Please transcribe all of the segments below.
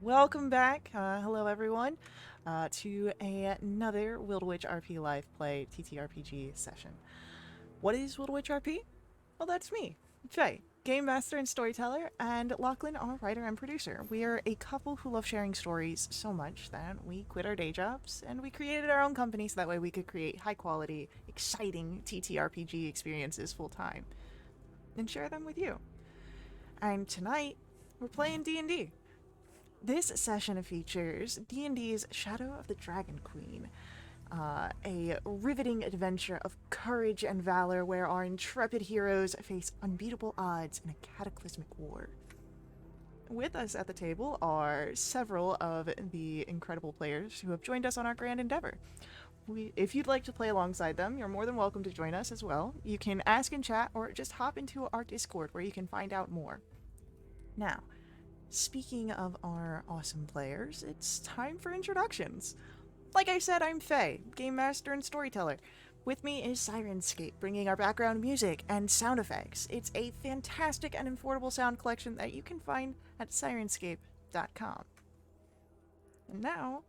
Welcome back. Hello, everyone, to another WRP Live Play TTRPG session. What is WRP? Well, that's me, Faye, Game Master and Storyteller, and Lachlan, our writer and producer. We are a couple who love sharing stories so much that we quit our day jobs and we created our own company so that way we could create high quality, exciting TTRPG experiences full time and share them with you. And tonight, we're playing D&D. This session features D&D's Shadow of the Dragon Queen, a riveting adventure of courage and valor where our intrepid heroes face unbeatable odds in a cataclysmic war. With us at the table are several of the incredible players who have joined us on our grand endeavor. If you'd like to play alongside them, you're more than welcome to join us as well. You can ask in chat or just hop into our Discord where you can find out more. Now, speaking of our awesome players, it's time for introductions. Like I said, I'm Faye, Game Master and Storyteller. With me is Sirenscape, bringing our background music and sound effects. It's a fantastic and affordable sound collection that you can find at sirenscape.com. And now,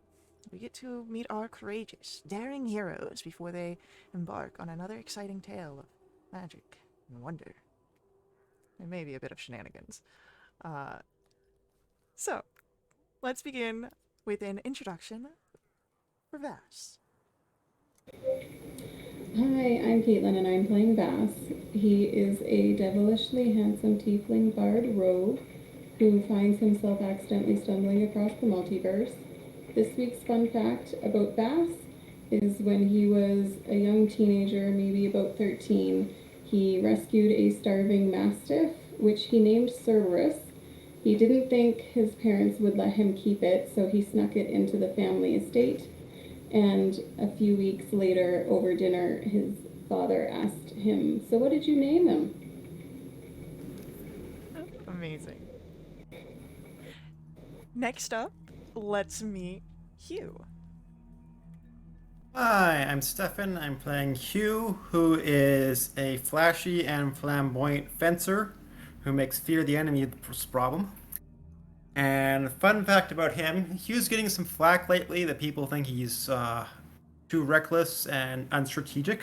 we get to meet our courageous, daring heroes before they embark on another exciting tale of magic and wonder. And maybe a bit of shenanigans. Uh, so, let's begin with an introduction for Vass. Hi, I'm Caitlin and I'm playing Bass. He is a devilishly handsome tiefling bard rogue who finds himself accidentally stumbling across the multiverse. This week's fun fact about Bass is when he was a young teenager, maybe about 13, he rescued a starving mastiff, which he named Cerberus. He didn't think his parents would let him keep it, so he snuck it into the family estate. And a few weeks later, over dinner, his father asked him, "So, what did you name him?" Amazing. Next up, let's meet Hugh. Hi, I'm Stefan. I'm playing Hugh, who is a flashy and flamboyant fencer who makes fear the enemy his problem. And fun fact about him, Hugh's getting some flack lately that people think he's too reckless and unstrategic.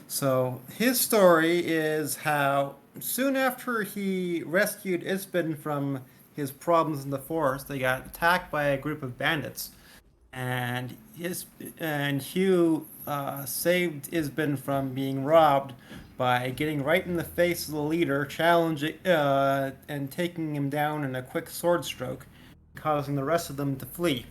So his story is how soon after he rescued Isbin from his problems in the forest, they got attacked by a group of bandits and Hugh saved Isbin from being robbed by getting right in the face of the leader, challenging and taking him down in a quick sword stroke, causing the rest of them to flee.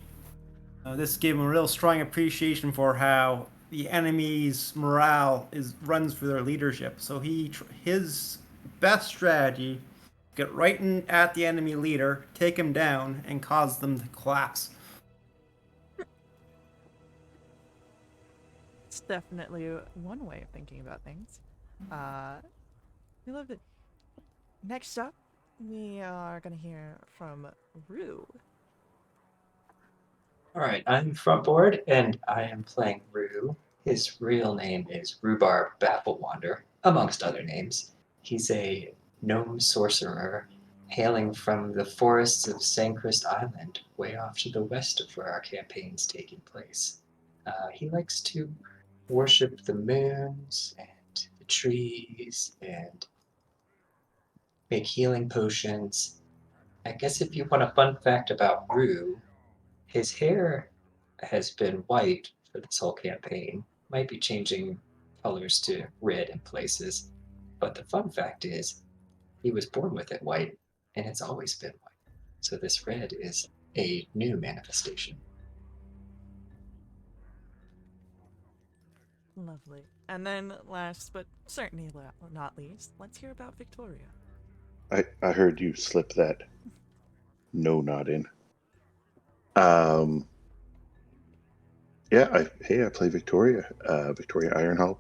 This gave him a real strong appreciation for how the enemy's morale runs through their leadership. So his best strategy: get right in at the enemy leader, take him down, and cause them to collapse. It's definitely one way of thinking about things. We love it. Next up, we are going to hear from Rue. All right, I'm Frontboard, and I am playing Rue. His real name is Rhubarb Bafflewander, amongst other names. He's a gnome sorcerer hailing from the forests of Sandcrest Island, way off to the west of where our campaign's taking place. He likes to worship the moons and the trees and make healing potions. I guess if you want a fun fact about Rue, his hair has been white for this whole campaign, might be changing colors to red in places. But the fun fact is, he was born with it white, and it's always been white. So this red is a new manifestation. Lovely. And then, last but certainly not least, let's hear about Victoria. I heard you slip that no nod in. Um, I play Victoria. Victoria Ironhull,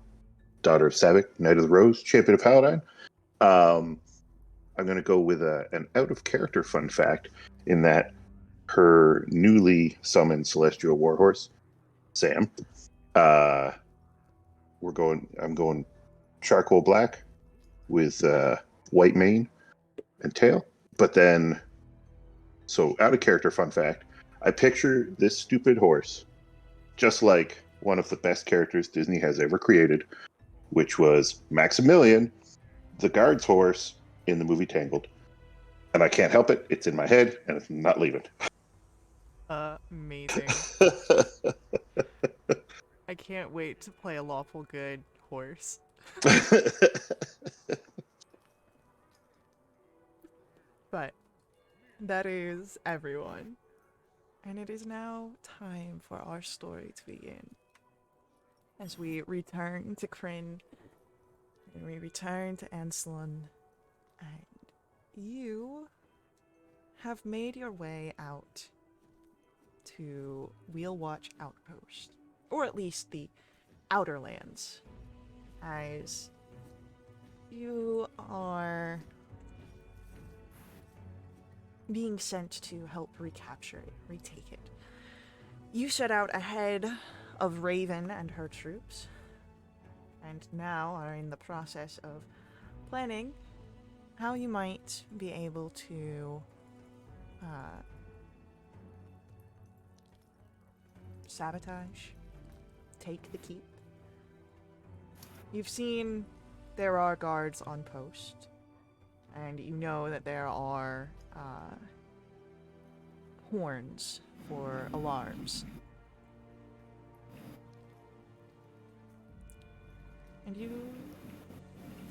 daughter of Savick, Knight of the Rose, champion of Paladine. I'm going to go with an out of character fun fact in that her newly summoned Celestial Warhorse, Sam. I'm going charcoal black with white mane and tail, but then So, out of character fun fact, I picture this stupid horse just like one of the best characters Disney has ever created, which was Maximilian, the guard's horse in the movie Tangled. And I can't help it. It's in my head, and it's not leaving. Amazing. I can't wait to play a lawful good horse. But that is everyone. And it is now time for our story to begin. As we return to Kryn, and we return to Anselon, and you have made your way out to Wheelwatch Outpost, or at least the Outer Lands, as you are being sent to help recapture it, retake it. You set out ahead of Raven and her troops, and now are in the process of planning how you might be able to sabotage, take the keep. You've seen there are guards on post, and you know that there are horns for alarms. And you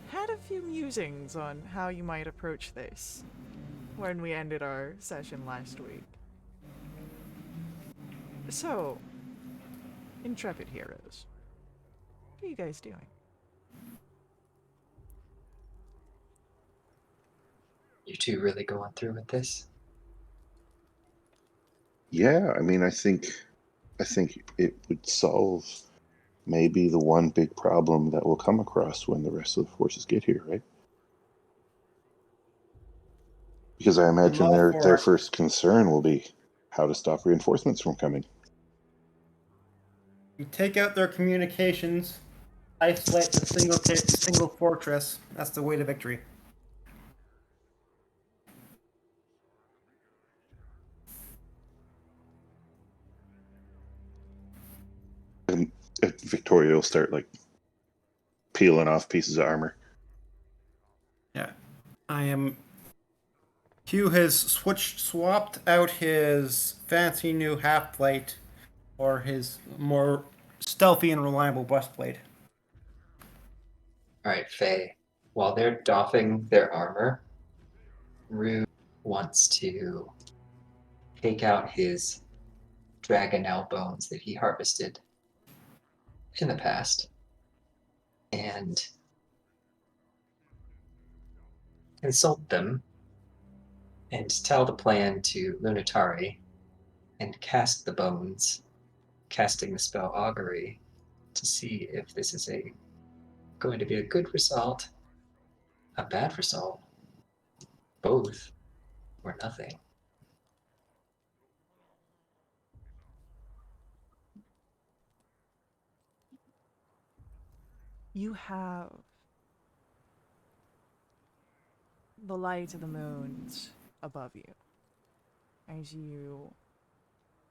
had a few musings on how you might approach this when we ended our session last week. So, intrepid heroes, what are you guys doing? You two really going through with this? Yeah, I mean, I think it would solve maybe the one big problem that we'll come across when the rest of the forces get here, right? Because I imagine all their for it. first concern will be how to stop reinforcements from coming. You take out their communications, isolate the single fortress. That's the way to victory. And Victoria will start like peeling off pieces of armor. Yeah, I am. Hugh has swapped out his fancy new half plate for his more stealthy and reliable breastplate. All right, Faye. While they're doffing their armor, Rue wants to take out his dragonelle bones that he harvested in the past and consult them and tell the plan to Lunatari and cast the bones, casting the spell Augury, to see if this is going to be a good result, a bad result, both, or nothing. You have the light of the moons above you as you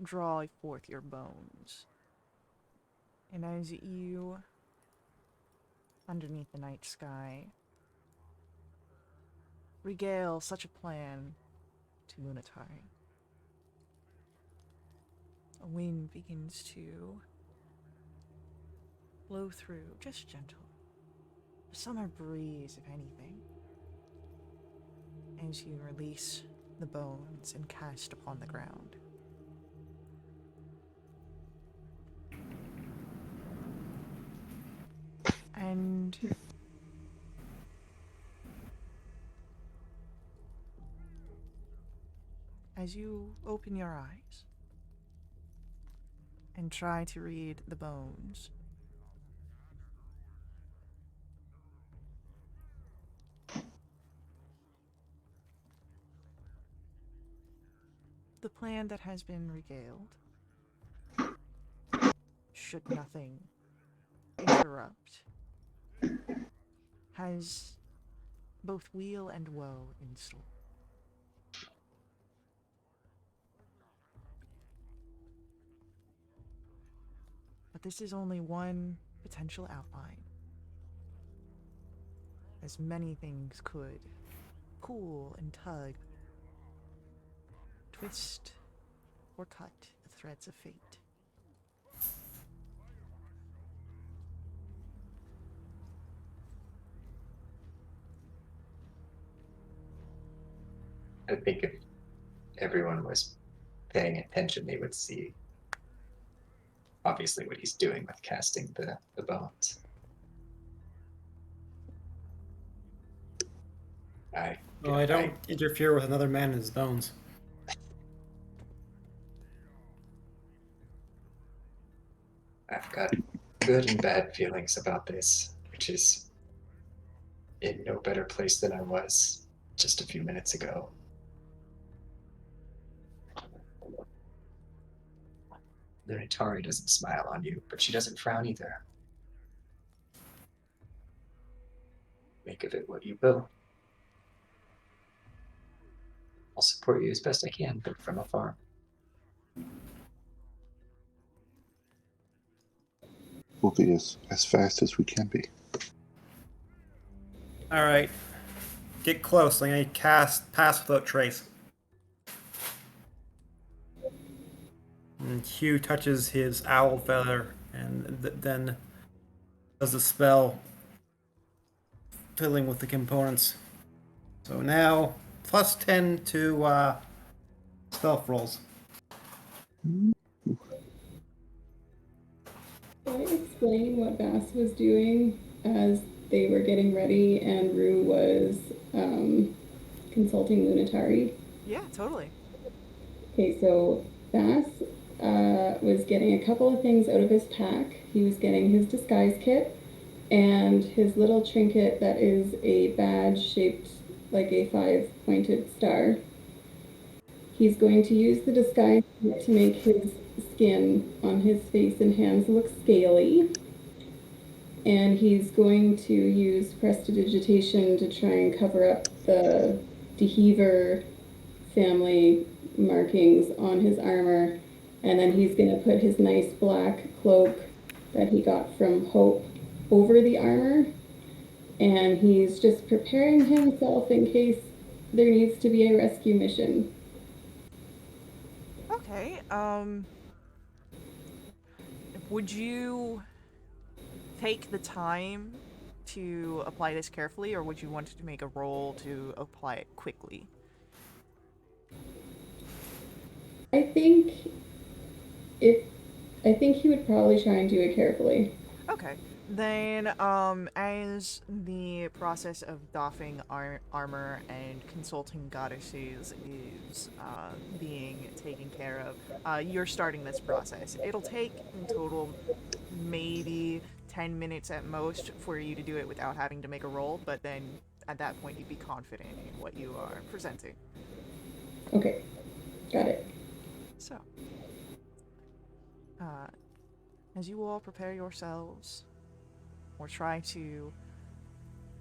draw forth your bones. And as you, underneath the night sky, regale such a plan to Lunatari, a wind begins to blow through, just gentle. A summer breeze, if anything, as you release the bones and cast upon the ground. And as you open your eyes and try to read the bones, the plan that has been regaled, should nothing interrupt, has both weal and woe in store. But this is only one potential outline. As many things could pull and tug, twist or cut the threads of fate. I think if everyone was paying attention, they would see obviously what he's doing with casting the bones. No, I don't interfere with another man and his bones. I've got good and bad feelings about this, which is in no better place than I was just a few minutes ago. Lunitari doesn't smile on you, but she doesn't frown either. Make of it what you will. I'll support you as best I can, but from afar. We'll be as fast as we can be. All right, get close. I'm gonna cast Pass Without Trace. And Hugh touches his owl feather and then does the spell, filling with the components. So now +10 to stealth rolls. Can I explain what Bass was doing as they were getting ready and Rue was consulting Lunitari? Yeah, totally. Okay, so Bass was getting a couple of things out of his pack. He was getting his disguise kit and his little trinket that is a badge shaped like a 5-pointed star. He's going to use the disguise kit to make his skin on his face and hands look scaly. And he's going to use prestidigitation to try and cover up the Deheaver family markings on his armor. And then he's going to put his nice black cloak that he got from Hope over the armor. And he's just preparing himself in case there needs to be a rescue mission. Okay, would you take the time to apply this carefully, or would you want to make a roll to apply it quickly? I think he would probably try and do it carefully. Okay. Then, as the process of doffing armor and consulting goddesses is being taken care of, you're starting this process. It'll take in total maybe 10 minutes at most for you to do it without having to make a roll, but then at that point you'd be confident in what you are presenting. Okay, got it. So, as you all prepare yourselves, or try to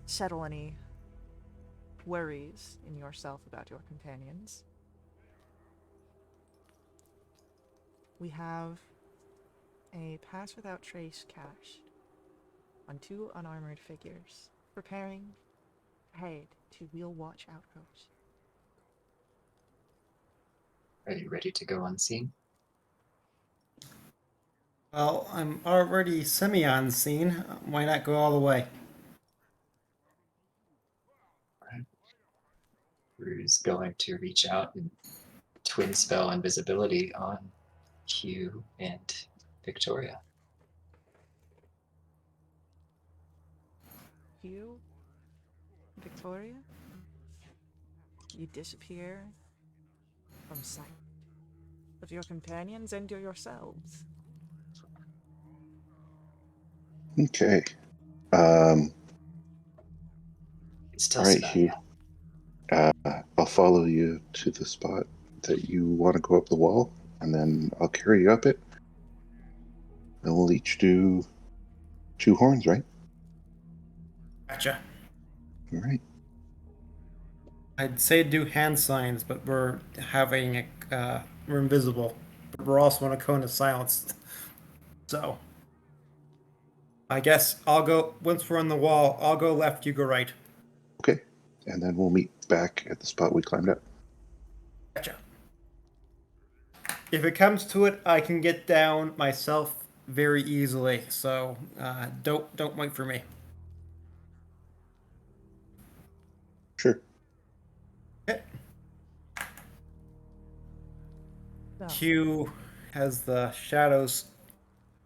settle any worries in yourself about your companions, we have a Pass Without Trace cached on 2 unarmored figures, preparing to head to Wheel Watch Outpost. Are you ready to go unseen? Well, I'm already semi-on-scene. Why not go all the way? Rue's going to reach out and twin spell invisibility on Hugh and Victoria. You, Victoria, you disappear from sight of your companions and yourselves. Okay. Still All right, smell Hugh. I'll follow you to the spot that you want to go up the wall, and then I'll carry you up it. And we'll each do 2 horns, right? Gotcha. All right. I'd say do hand signs, but we're having we're invisible. But we're also in a cone of silence. So I guess I'll go, once we're on the wall, I'll go left, you go right. Okay. And then we'll meet back at the spot we climbed up. Gotcha. If it comes to it, I can get down myself very easily, so don't wait for me. Sure. Okay. So, Q has the shadows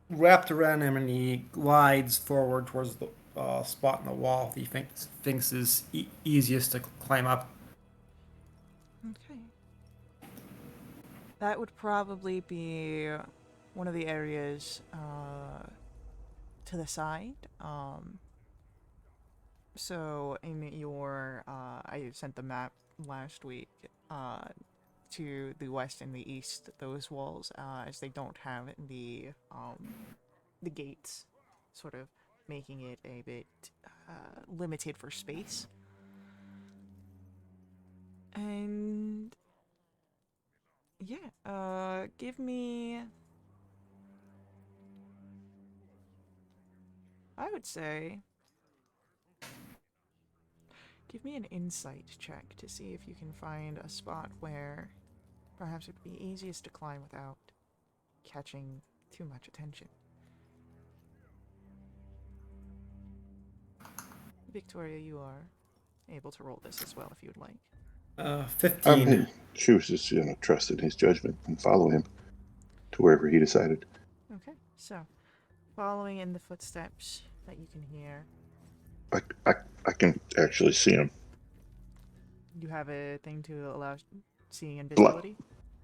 wrapped around him, and he glides forward towards the spot in the wall that he thinks is easiest to climb up. okay. That would probably be one of the areas to the side. So in your, I sent the map last week to the west and the east, those walls, as they don't have the gates, sort of making it a bit limited for space. And yeah, give me, I would say, give me an insight check to see if you can find a spot where perhaps it would be easiest to climb without catching too much attention. Victoria, you are able to roll this as well if you would like. 15. She was just trust in his judgment and follow him to wherever he decided. Okay, so following in the footsteps that you can hear, I can actually see him. you have a thing to allow seeing invisibility.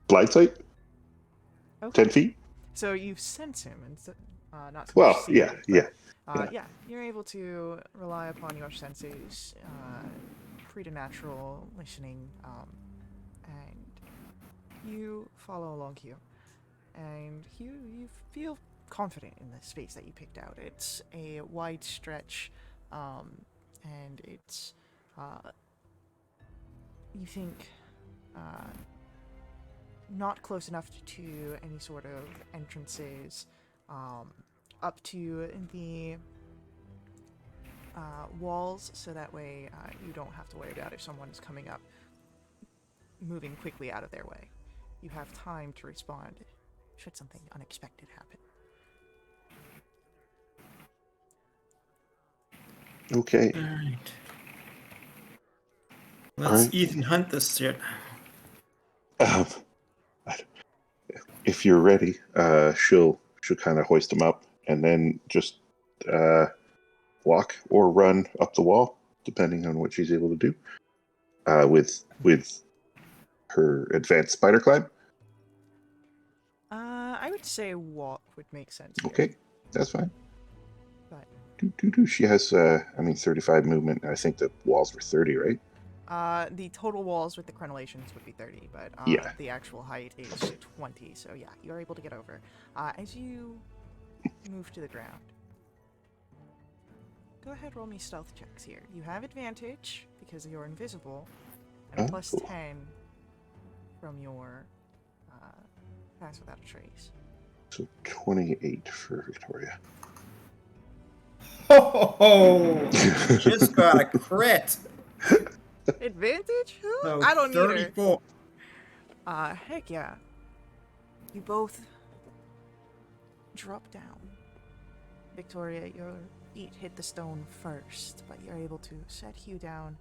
Blind sight? Okay. 10 feet? So you sense him, and not so Well, much see yeah, him, yeah. but, yeah, you're able to rely upon your senses, preternatural listening, and you follow along here. And you feel confident in the space that you picked out. It's a wide stretch, and it's you think not close enough to any sort of entrances, up to the walls, so that way you don't have to worry about if someone's coming up, moving quickly out of their way. You have time to respond should something unexpected happen. Okay. All right. All Let's right. Ethan Hunt this shit. If you're ready, she'll kind of hoist him up and then just walk or run up the wall, depending on what she's able to do. With her advanced spider climb. I would say walk would make sense here. Okay, that's fine. But She has 35 movement. I think the walls were 30, right? the total walls with the crenellations would be 30, but Yeah. the actual height is 20, so yeah, you're able to get over. As you move to the ground, go ahead, roll me stealth checks here. You have advantage because you're invisible, and Oh, plus cool. 10 from your pass without a trace. So 28 for Victoria. Oh, just got a crit. Advantage? Huh? So I don't need her. 34. Heck yeah. You both drop down. Victoria, your feet hit the stone first, but you're able to set Hugh down,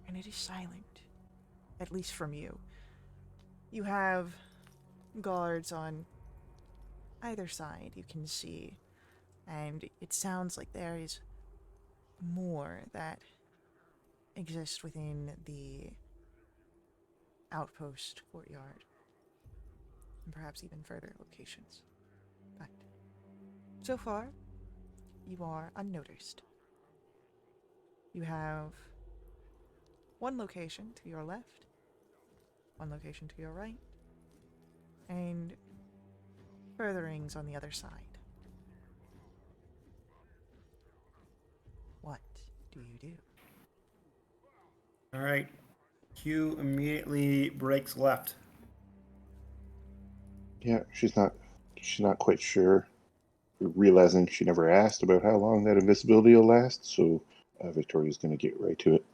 and it is silent, at least from you. You have guards on either side you can see, and it sounds like there is more that exist within the outpost courtyard, and perhaps even further locations. But so far, you are unnoticed. You have one location to your left, one location to your right, and furtherings on the other side. What do you do? All right. Q immediately breaks left. Yeah, she's not quite sure realizing she never asked about how long that invisibility will last, so Victoria's going to get right to it.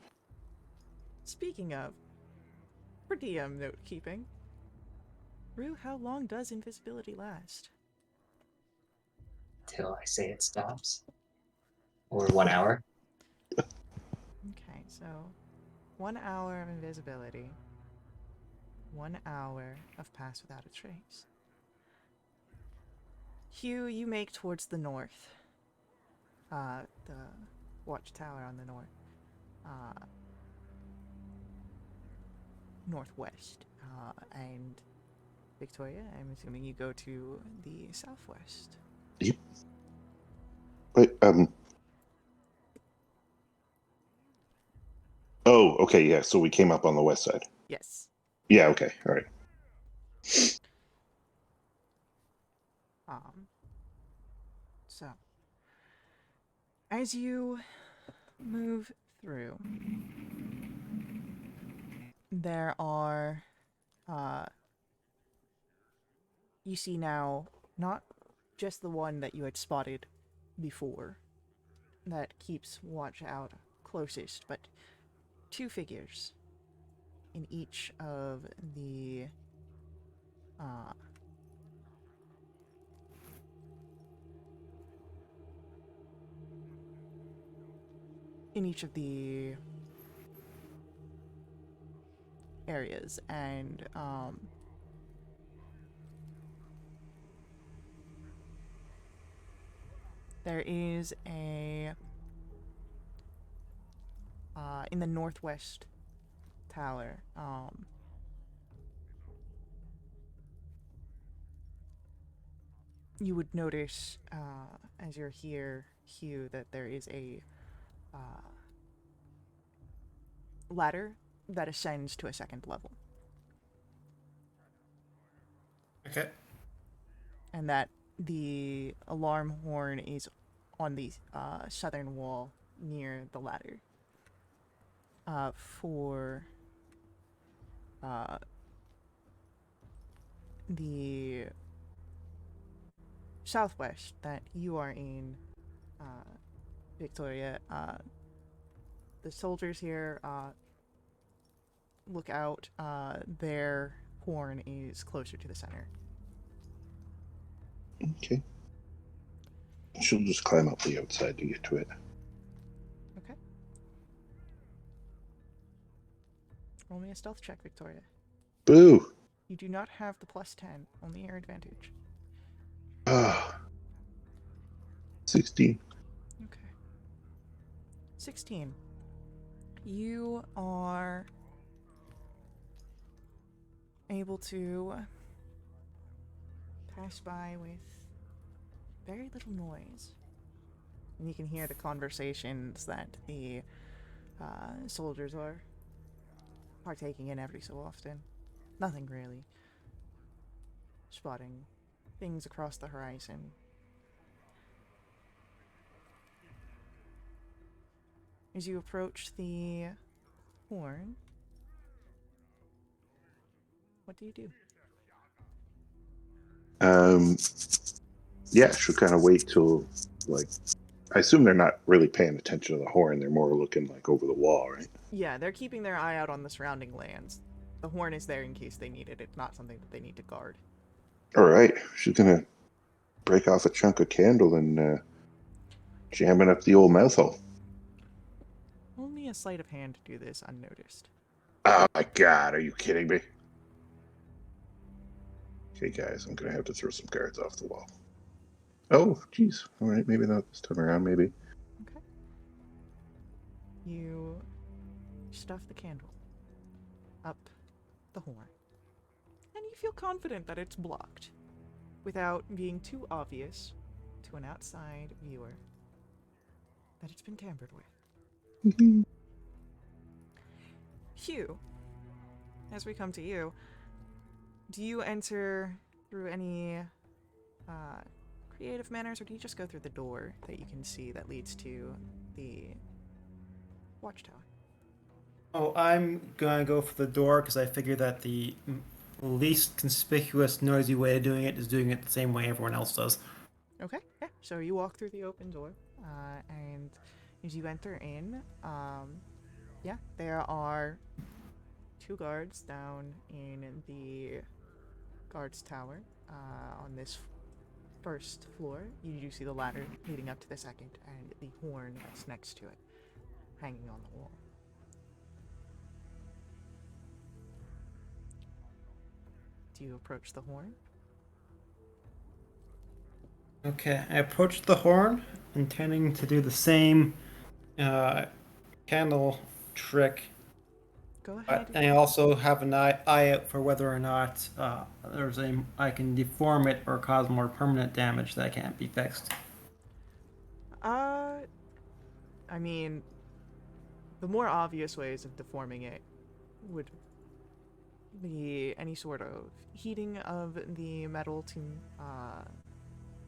Speaking of, for DM note keeping, Rue, how long does invisibility last? Till I say it stops. Or 1 hour. Okay, so 1 hour of invisibility, 1 hour of pass without a trace. Hugh, you make towards the north. The watchtower on the north. Northwest. And Victoria, I'm assuming you go to the southwest. Yep. Wait, oh, okay, yeah, so we came up on the west side. Yes. Yeah, okay, all right. So, as you move through, there are, you see now, not just the one that you had spotted before that keeps watch out closest, but two figures in each of the, in each of the areas, and there is a in the northwest tower. You would notice as you're here, Hugh, that there is a ladder that ascends to a second level. Okay. And that the alarm horn is on the southern wall near the ladder. For the southwest that you are in, Victoria, the soldiers here look out. Their horn is closer to the center. Okay. She'll just climb up the outside to get to it. Okay. Roll me a stealth check, Victoria. Boo! You do not have the +10, only your advantage. Ah. 16. Okay. 16. You are able to pass by with very little noise. And you can hear the conversations that the soldiers are partaking in every so often. Nothing really. Spotting things across the horizon. As you approach the horn, what do you do? Yeah, she'll kind of wait till, like, I assume they're not really paying attention to the horn. They're more looking, like, over the wall, right? Yeah, they're keeping their eye out on the surrounding lands. The horn is there in case they need it. It's not something that they need to guard. All right, she's gonna break off a chunk of candle and jam it up the old mouth hole. Only a sleight of hand to do this unnoticed. Oh my god, are you kidding me? Okay, guys, I'm gonna have to throw some cards off the wall. Oh, jeez. All right, maybe not this time around, maybe. Okay. You stuff the candle up the horn. And you feel confident that it's blocked, without being too obvious to an outside viewer that it's been tampered with. Hugh, as we come to you, do you enter through any creative manners, or do you just go through the door that you can see that leads to the watchtower? Oh, I'm gonna go for the door because I figure that the least conspicuous, noisy way of doing it is doing it the same way everyone else does. Okay, yeah, So you walk through the open door, and as you enter in, yeah, there are 2 guards down in the guards tower on this first floor. You do see the ladder leading up to the second, and the horn that's next to it, hanging on the wall. Do you approach the horn? Okay, I approached the horn, intending to do the same candle trick, Go but ahead. I also have an eye out for whether or not I can deform it or cause more permanent damage that can't be fixed. I mean, the more obvious ways of deforming it would be any sort of heating of the metal to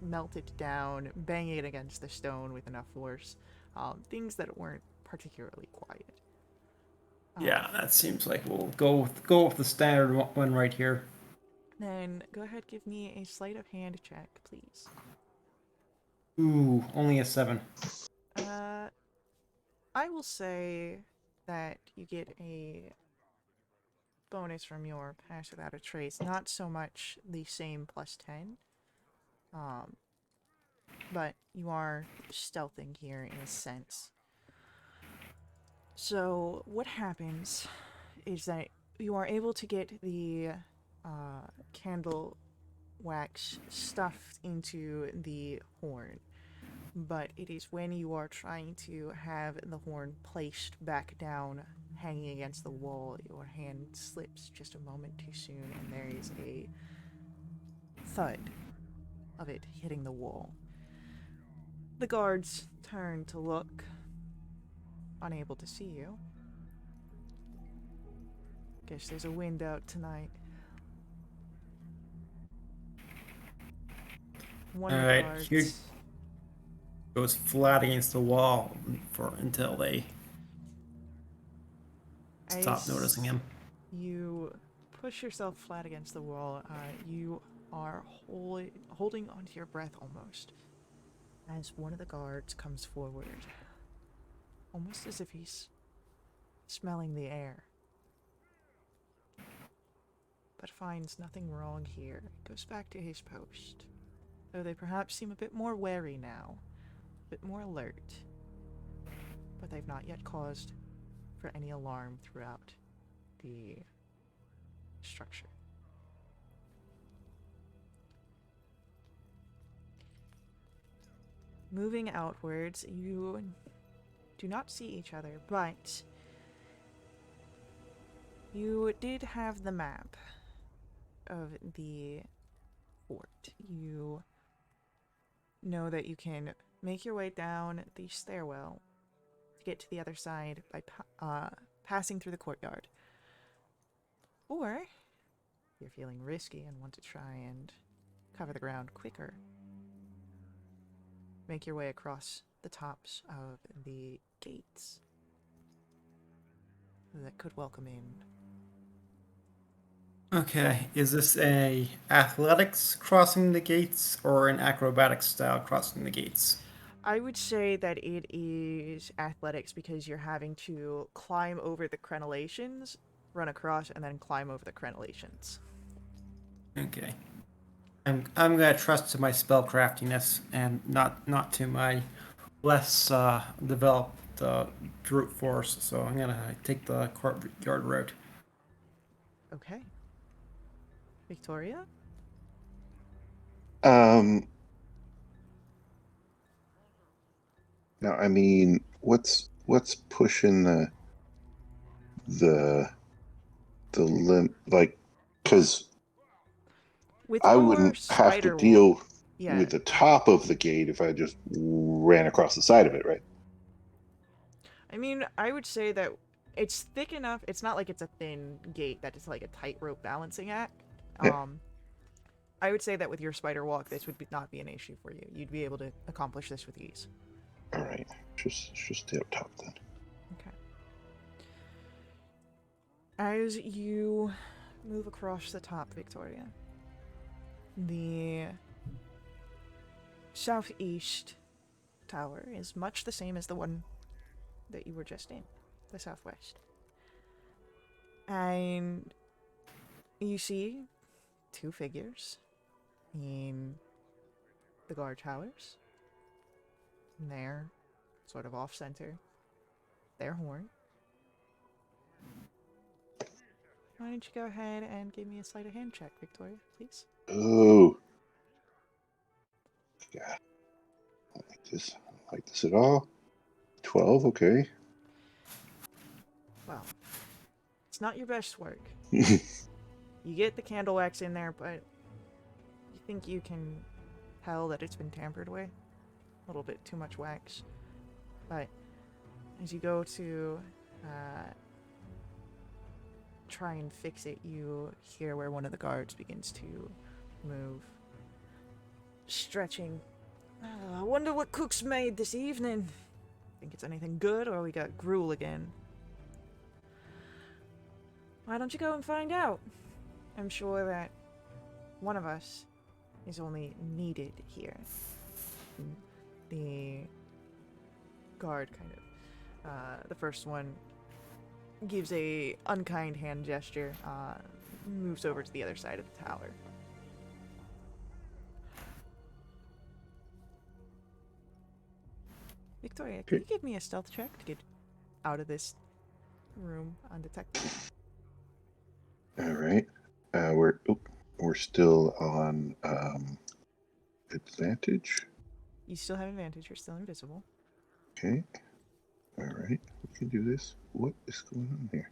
melt it down, banging it against the stone with enough force, things that weren't particularly quiet. Yeah, that seems like we'll go with the standard one right here. Then go ahead, give me a sleight of hand check, please. Ooh, only a 7. I will say that you get a bonus from your pass without a trace. Not so much the same +10, but you are stealthing here in a sense. So what happens is that you are able to get the candle wax stuffed into the horn, but it is when you are trying to have the horn placed back down, hanging against the wall, your hand slips just a moment too soon, and there is a thud of it hitting the wall. The guards turn to look, unable to see you. Guess there's a wind out tonight. One of the Alright, guards. here goes flat against the wall until they stop As noticing him. You push yourself flat against the wall. You are holding onto your breath almost as one of the guards comes forward, almost as if he's smelling the air, but finds nothing wrong here. Goes back to his post, though they perhaps seem a bit more wary now, a bit more alert, but they've not yet caused for any alarm throughout the structure. Moving outwards, you do not see each other, but you did have the map of the fort. You know that you can make your way down the stairwell to get to the other side by passing through the courtyard. Or, if you're feeling risky and want to try and cover the ground quicker, make your way across the tops of the gates that could welcome in. Okay, is this a athletics crossing the gates or an acrobatics style crossing the gates? I would say that it is athletics because you're having to climb over the crenellations, run across, and then climb over the crenellations. Okay. I'm gonna trust to my spell craftiness and not to my less developed brute force. So I'm gonna take the courtyard route. Okay. Victoria? Now, I mean, what's pushing the limp, like, because With I your wouldn't have to spider deal yeah. with the top of the gate if I just ran across the side of it, right? I mean, I would say that it's thick enough. It's not like it's a thin gate that it's like a tightrope balancing act. Yeah. I would say that with your spider walk, this would not be an issue for you. You'd be able to accomplish this with ease. All right, just stay up top then. Okay. As you move across the top, Victoria, the southeast tower is much the same as the one that you were just in, the southwest. And you see two figures in the guard towers. And they're sort of off-center. Their horn. Why don't you go ahead and give me a sleight of hand check, Victoria, please? Oh. Yeah. I don't like this. I don't like this at all. 12, okay. Well, it's not your best work. You get the candle wax in there, but you think you can tell that it's been tampered with? A little bit too much wax. But as you go to try and fix it, you hear where one of the guards begins to move. Stretching. I wonder what Cook's made this evening. Think it's anything good, or we got gruel again? Why don't you go and find out? I'm sure that one of us is only needed here. The guard kind of, the first one gives a unkind hand gesture, moves over to the other side of the tower. Victoria, can you give me a stealth check to get out of this room undetected? All right. We're still on advantage. You still have advantage. You're still invisible. Okay. All right. We can do this. What is going on here?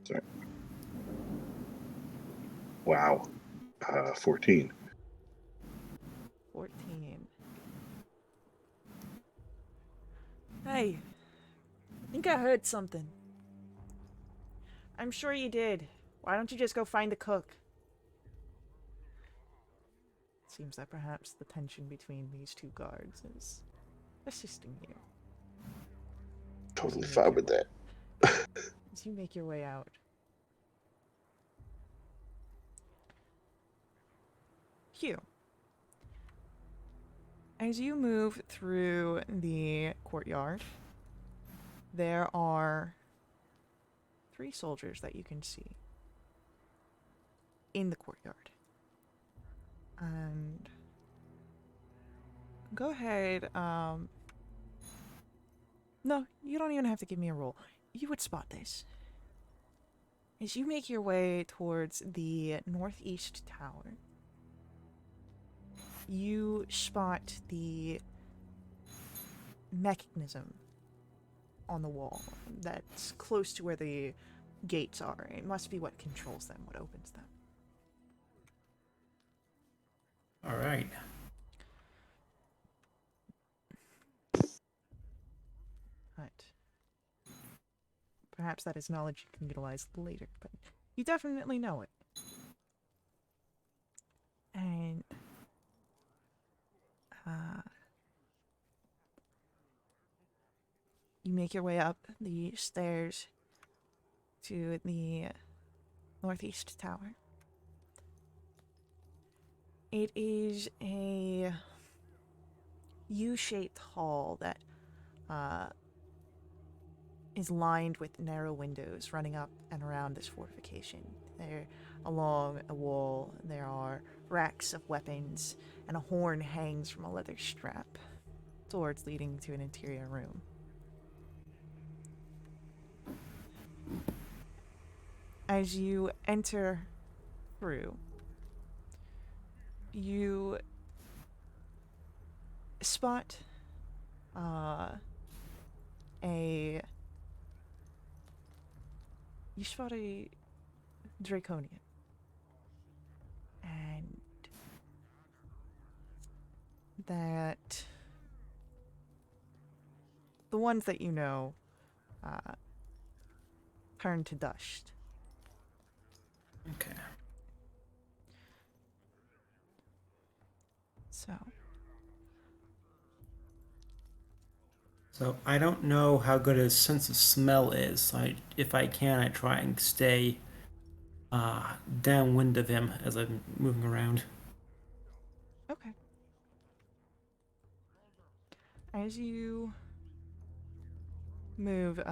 Sorry. Wow. 14. 14. Hey, I think I heard something. I'm sure you did. Why don't you just go find the cook? Seems that perhaps the tension between these two guards is assisting you. Totally fine with that. As you make your way out. Hugh. As you move through the courtyard, there are 3 soldiers that you can see in the courtyard. And go ahead, no, you don't even have to give me a roll. You would spot this. As you make your way towards the northeast tower, you spot the mechanism on the wall that's close to where the gates are. It must be what controls them, what opens them. All right. But perhaps that is knowledge you can utilize later, but you definitely know it. And you make your way up the stairs to the northeast tower. It is a U-shaped hall that is lined with narrow windows running up and around this fortification. There, along a wall, there are racks of weapons, and a horn hangs from a leather strap, doors leading to an interior room. As you enter through, you spot a Draconian. And that the ones that you know turn to dust. Okay. So I don't know how good his sense of smell is. If I can, I try and stay downwind of him as I'm moving around. Okay. as you move,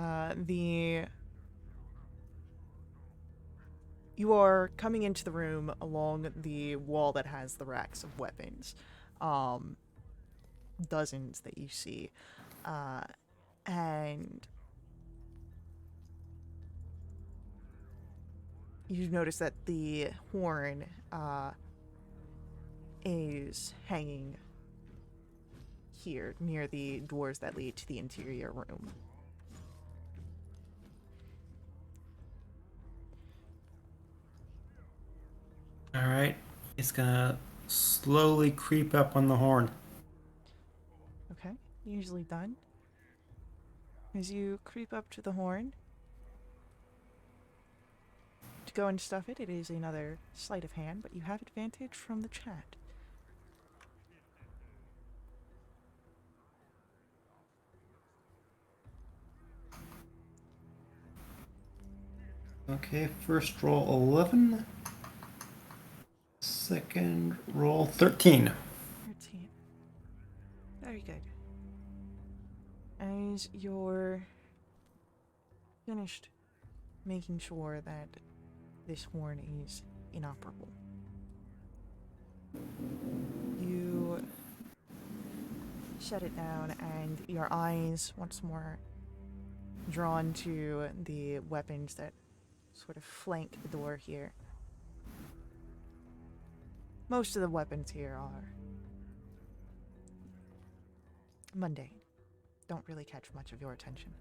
you are coming into the room along the wall that has the racks of weapons. Dozens that you see. And you notice that the horn is hanging here near the doors that lead to the interior room. All right. He's gonna slowly creep up on the horn. Okay, usually done. As you creep up to the horn to go and stuff it, it is another sleight of hand, but you have advantage from the chat. Okay, first roll 11. Second roll 13. 13. Very good. As you're finished making sure that this horn is inoperable, you shut it down and your eyes once more drawn to the weapons that sort of flank the door here. Most of the weapons here are mundane. Don't really catch much of your attention.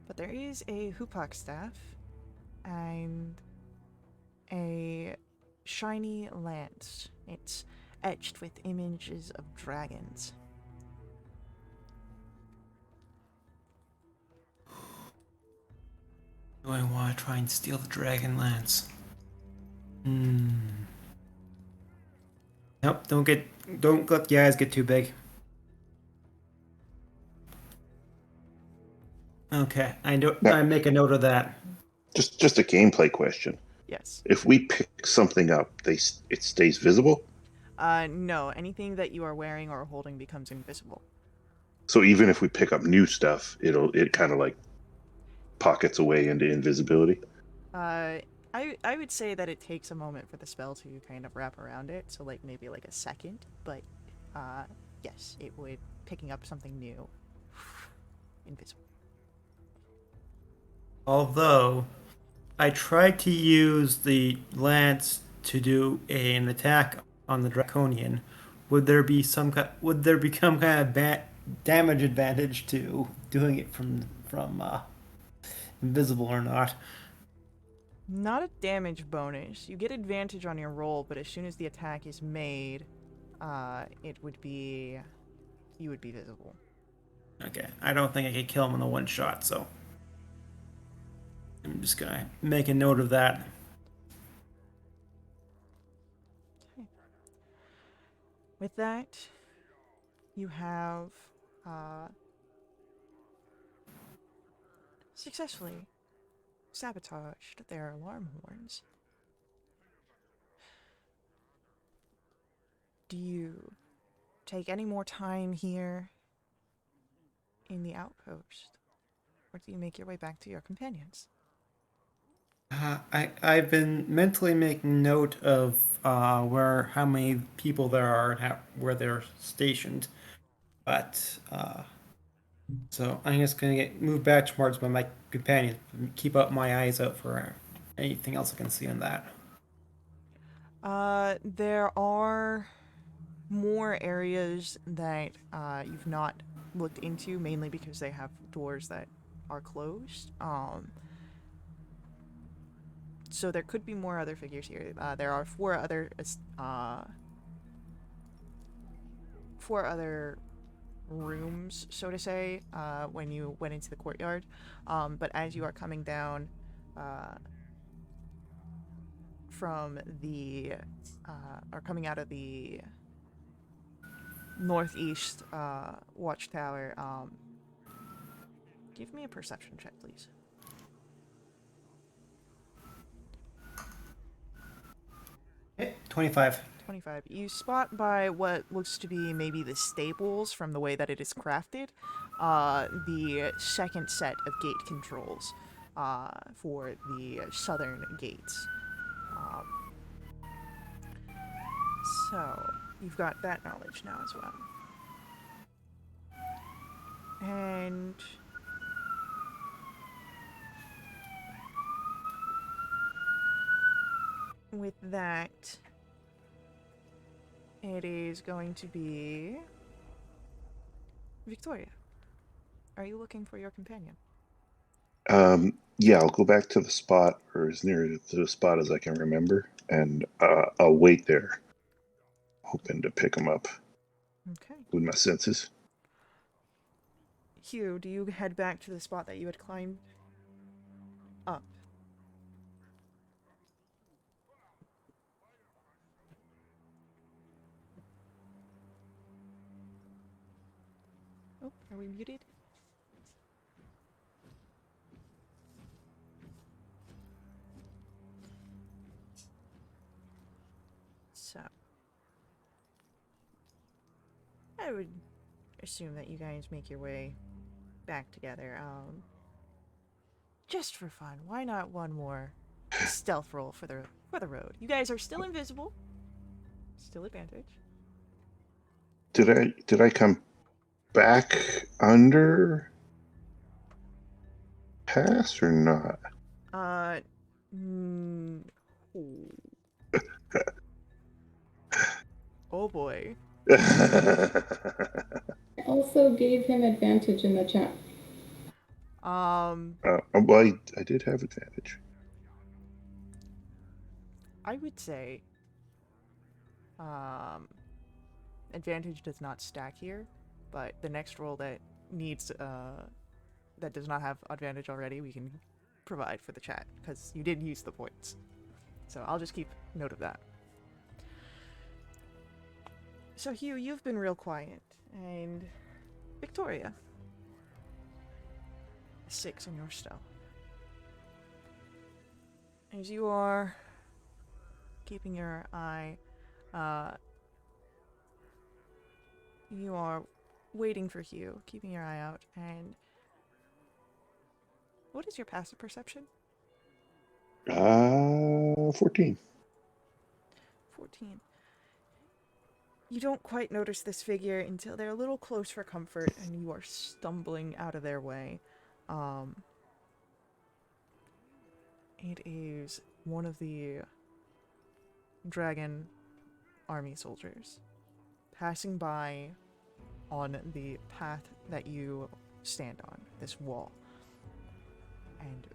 But there is a Hupak staff and a shiny lance. It's etched with images of dragons. Do I want to try and steal the Dragonlance? Nope, don't let the eyes get too big. Okay, I make a note of that. Just a gameplay question. Yes. If we pick something up, it stays visible. No. Anything that you are wearing or holding becomes invisible. So even if we pick up new stuff, it kind of like pockets away into invisibility. I would say that it takes a moment for the spell to kind of wrap around it, so like maybe like a second, but yes, it would picking up something new. Invisible. Although, I tried to use the lance to do an attack on the Draconian. Would there become kind of damage advantage to doing it from invisible or not? Not a damage bonus. You get advantage on your roll, but as soon as the attack is made, you would be visible. Okay, I don't think I could kill him in a one shot, so I'm just gonna make a note of that. Okay. With that, you have successfully sabotaged their alarm horns. Do you take any more time here in the outpost, or do you make your way back to your companions? I've been mentally making note of how many people there are and where they're stationed, but so I'm just gonna move back towards my companion, keep up my eyes out for anything else I can see on that. There are more areas that you've not looked into, mainly because they have doors that are closed. So there could be more other figures here. There are four other rooms, so to say, when you went into the courtyard. But as you are coming down from the or coming out of the northeast watchtower, give me a perception check, please. Okay, 25. 25. You spot by what looks to be maybe the stables from the way that it is crafted, the second set of gate controls for the southern gates. So, you've got that knowledge now as well. And with that, it is going to be Victoria. Are you looking for your companion? Yeah, I'll go back to the spot, or as near to the spot as I can remember, and I'll wait there, hoping to pick him up Okay. with my senses. Hugh, do you head back to the spot that you had climbed up? Oh, are we muted? So, I would assume that you guys make your way back together. Just for fun, why not one more stealth roll for the road? You guys are still invisible, still advantage. Did I come back under pass or not? Oh boy. I also gave him advantage in the chat. Well, I did have advantage. I would say, advantage does not stack here, but the next roll that needs, that does not have advantage already, we can provide for the chat, because you did use the points. So I'll just keep note of that. So Hugh, you've been real quiet, and Victoria, 6 on your stealth. As you are keeping your eye, you are waiting for Hugh, keeping your eye out, and what is your passive perception? 14. 14. You don't quite notice this figure until they're a little close for comfort and you are stumbling out of their way. It is one of the dragon army soldiers passing by on the path that you stand on, this wall. And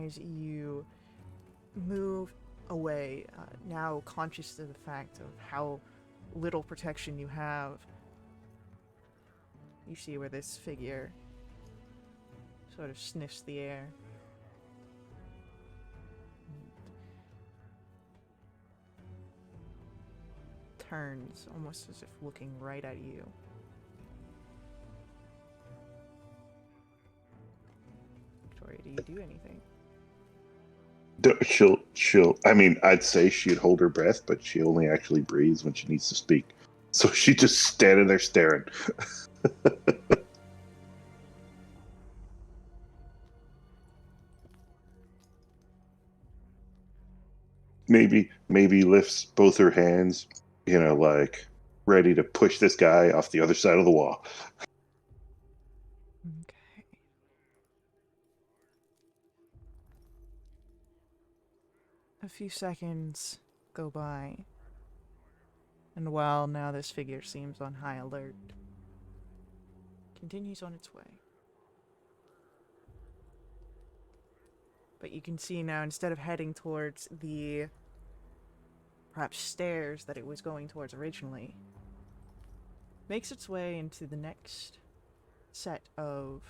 as you move away, now conscious of the fact of how little protection you have, you see where this figure sort of sniffs the air. Turns, almost as if looking right at you. Victoria, do you do anything? She'll. I mean, I'd say she'd hold her breath, but she only actually breathes when she needs to speak. So she's just standing there staring. Maybe lifts both her hands, like ready to push this guy off the other side of the wall. Okay. A few seconds go by, and while now this figure seems on high alert, continues on its way. But you can see now, instead of heading towards the perhaps stairs that it was going towards originally, makes its way into the next set of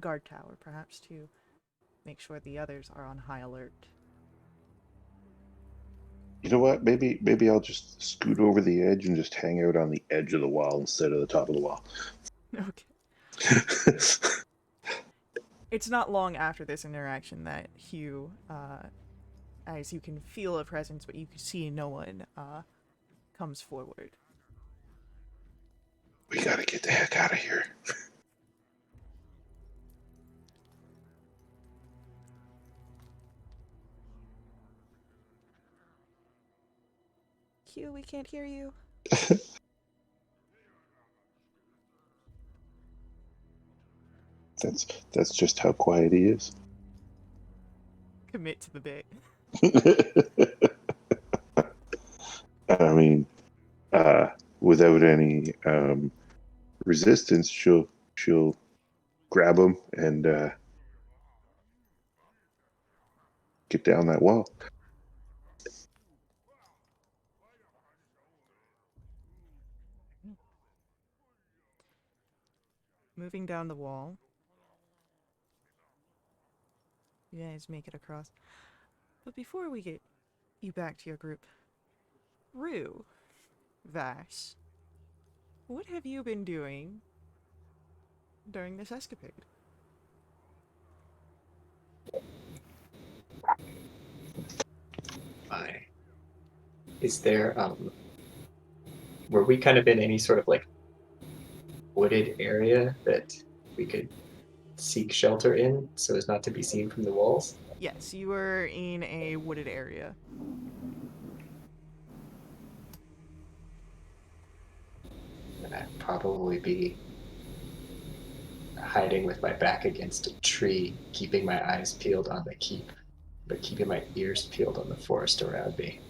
guard tower, perhaps to make sure the others are on high alert. You know what? Maybe I'll just scoot over the edge and just hang out on the edge of the wall instead of the top of the wall. Okay. It's not long after this interaction that Hugh as you can feel a presence, but you can see no one comes forward. We gotta get the heck out of here. Q, we can't hear you. That's just how quiet he is. Commit to the bit. I mean, without any resistance, she'll grab him and get down that wall. Moving down the wall. You guys make it across. But before we get you back to your group, Rue, Vash, what have you been doing during this escapade? Fine. Is there were we kind of in any sort of like wooded area that we could seek shelter in so as not to be seen from the walls? Yes, you were in a wooded area. And I'd probably be hiding with my back against a tree, keeping my eyes peeled on the keep, but keeping my ears peeled on the forest around me.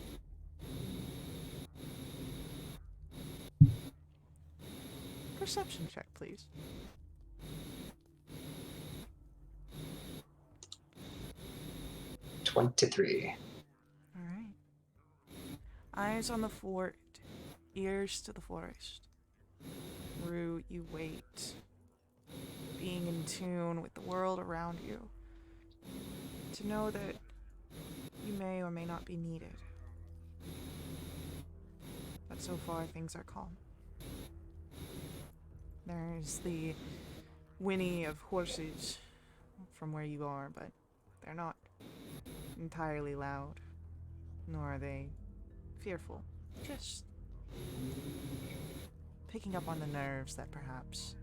Perception check, please. 23. Alright. Eyes on the fort, ears to the forest. Rue, you wait. Being in tune with the world around you. To know that you may or may not be needed. But so far, things are calm. There's the whinny of horses from where you are, but they're not entirely loud, nor are they fearful. Just picking up on the nerves that perhaps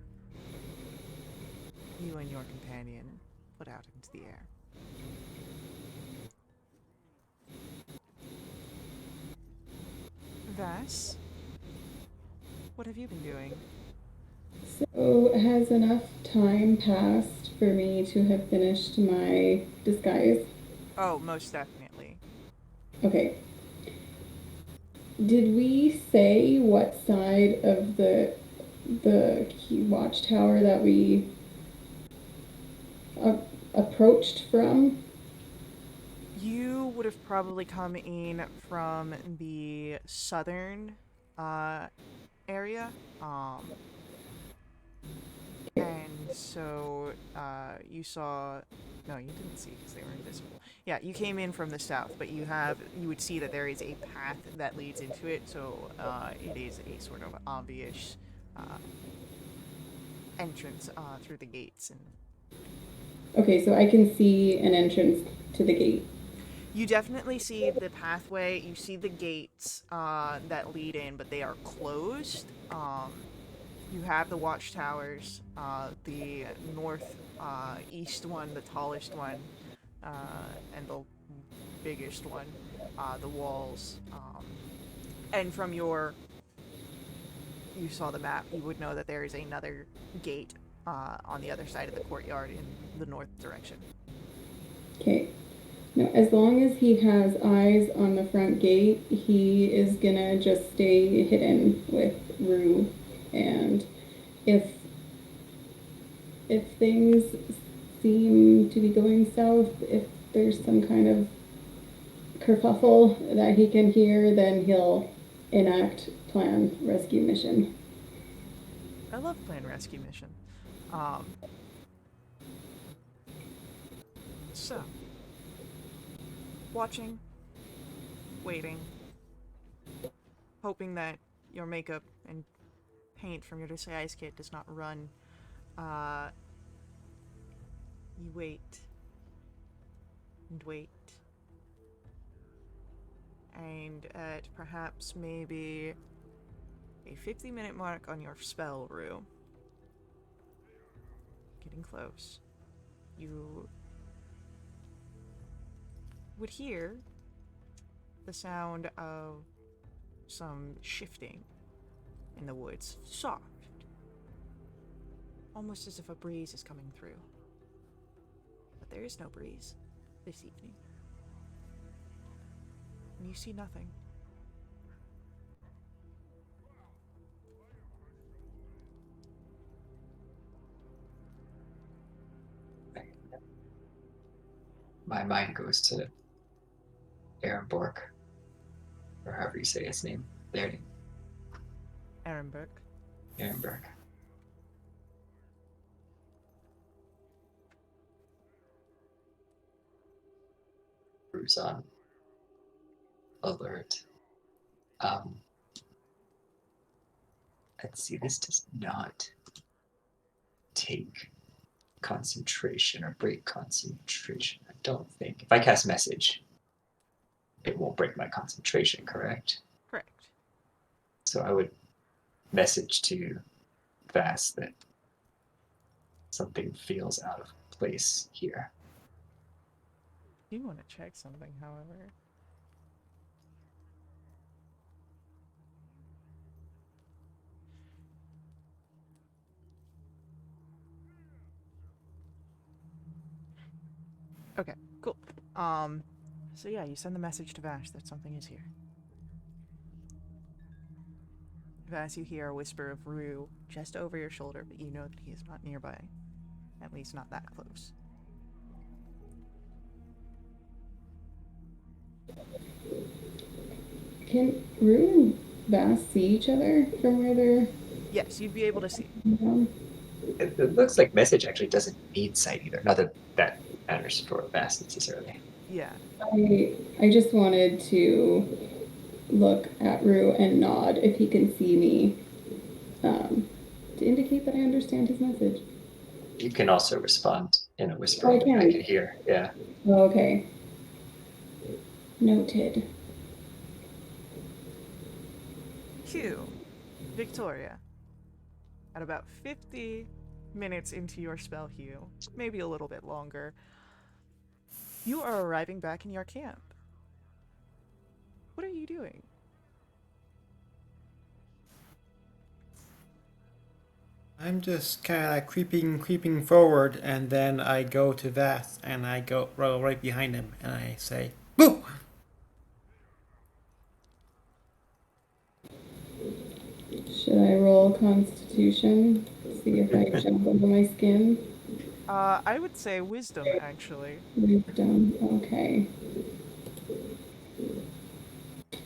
you and your companion put out into the air. Vass, what have you been doing? So, has enough time passed for me to have finished my disguise? Oh, most definitely. Okay. Did we say what side of the key watchtower that we approached from? You would have probably come in from the southern area. And so you saw. No, you didn't see because they were invisible. Yeah, you came in from the south, but you would see that there is a path that leads into it, so it is a sort of obvious entrance through the gates. And Okay, so I can see an entrance to the gate. you definitely see the pathway. You see the gates that lead in, but they are closed. You have the watchtowers, the north east one, the tallest one, and the biggest one, the walls. And from you saw the map, you would know that there is another gate on the other side of the courtyard in the north direction. Okay. Now, as long as he has eyes on the front gate, he is gonna just stay hidden with Rue. And if things seem to be going south, if there's some kind of kerfuffle that he can hear, then he'll enact plan rescue mission. I love Plan Rescue Mission. So, watching, waiting, hoping that your makeup and paint from your disguise kit does not run. You wait and wait And at perhaps maybe a 50-minute mark on your spell, Rue, getting close, you would hear the sound of some shifting in the woods. Soft. Almost as if a breeze is coming through. But there is no breeze this evening. And you see nothing. My mind goes to Ehrenborg, or however you say his name. Their name, Ehrenberg. Ehrenberg. Bruce on alert. Let's see, this does not take concentration or break concentration. I don't think. If I cast message, it won't break my concentration, correct? Correct. So I would message to Vass that something feels out of place here. You want to check something, however. Okay, cool. So yeah, you send the message to Vash that something is here. Vash, you hear a whisper of Rue just over your shoulder, but you know that he is not nearby. At least not that close. Can Rue and Bass see each other from where they're Yes, you'd be able to see. down? It looks like message actually doesn't need sight either. Not that that matters for Vass necessarily. Yeah. I just wanted to look at Rue and nod if he can see me, to indicate that I understand his message. You can also respond in a whisper. Oh, I can. I can hear. Yeah. Oh, okay. Noted. Q. Victoria. At about 50 minutes into your spell, Hugh, maybe a little bit longer, you are arriving back in your camp. What are you doing? I'm just kind of like creeping forward, and then I go to Vath, and I go right behind him, and I say, "Boo!" Should I roll Constitution? See if I jump under my skin? I would say wisdom, actually. Wisdom. Okay.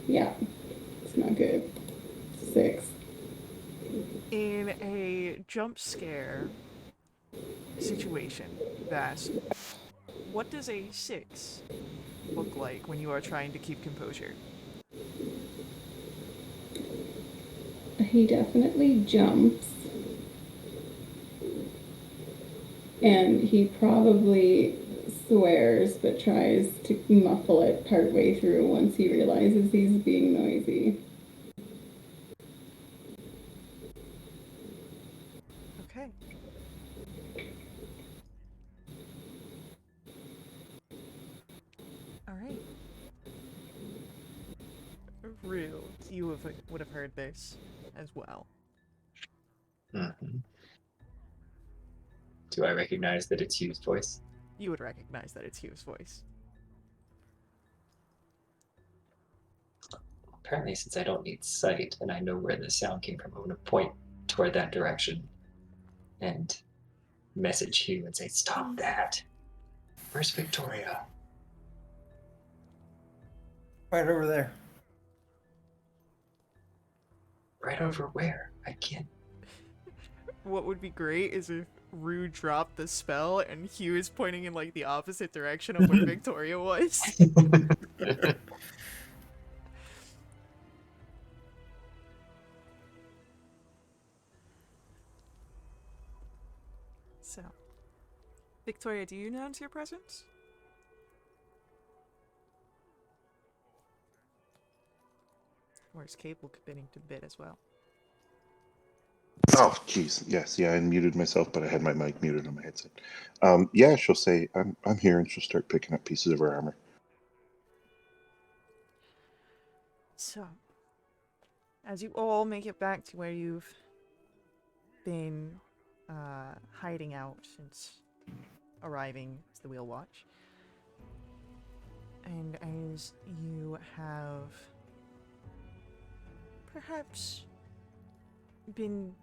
Yeah. It's not good. 6. In a jump scare situation, Vass, what does a 6 look like when you are trying to keep composure? He definitely jumps. And he probably swears, but tries to muffle it partway through once he realizes he's being noisy. Okay. All right. Rue, you would have heard this as well. Mm-hmm. Do I recognize that it's Hugh's voice? You would recognize that it's Hugh's voice. Apparently, since I don't need sight and I know where the sound came from, I'm going to point toward that direction and message Hugh and say, "Stop that! Where's Victoria?" Right over there. Right over where? I can't. What would be great is if Rue dropped the spell and Hugh is pointing in like the opposite direction of where Victoria was. So, Victoria, do you announce your presence? Or is cable committing to the bit as well? Oh, jeez. Yes, yeah, I unmuted myself, but I had my mic muted on my headset. Yeah, she'll say, I'm here, and she'll start picking up pieces of her armor. So, as you all make it back to where you've been hiding out since arriving as the Wheel Watch, and as you have perhaps been,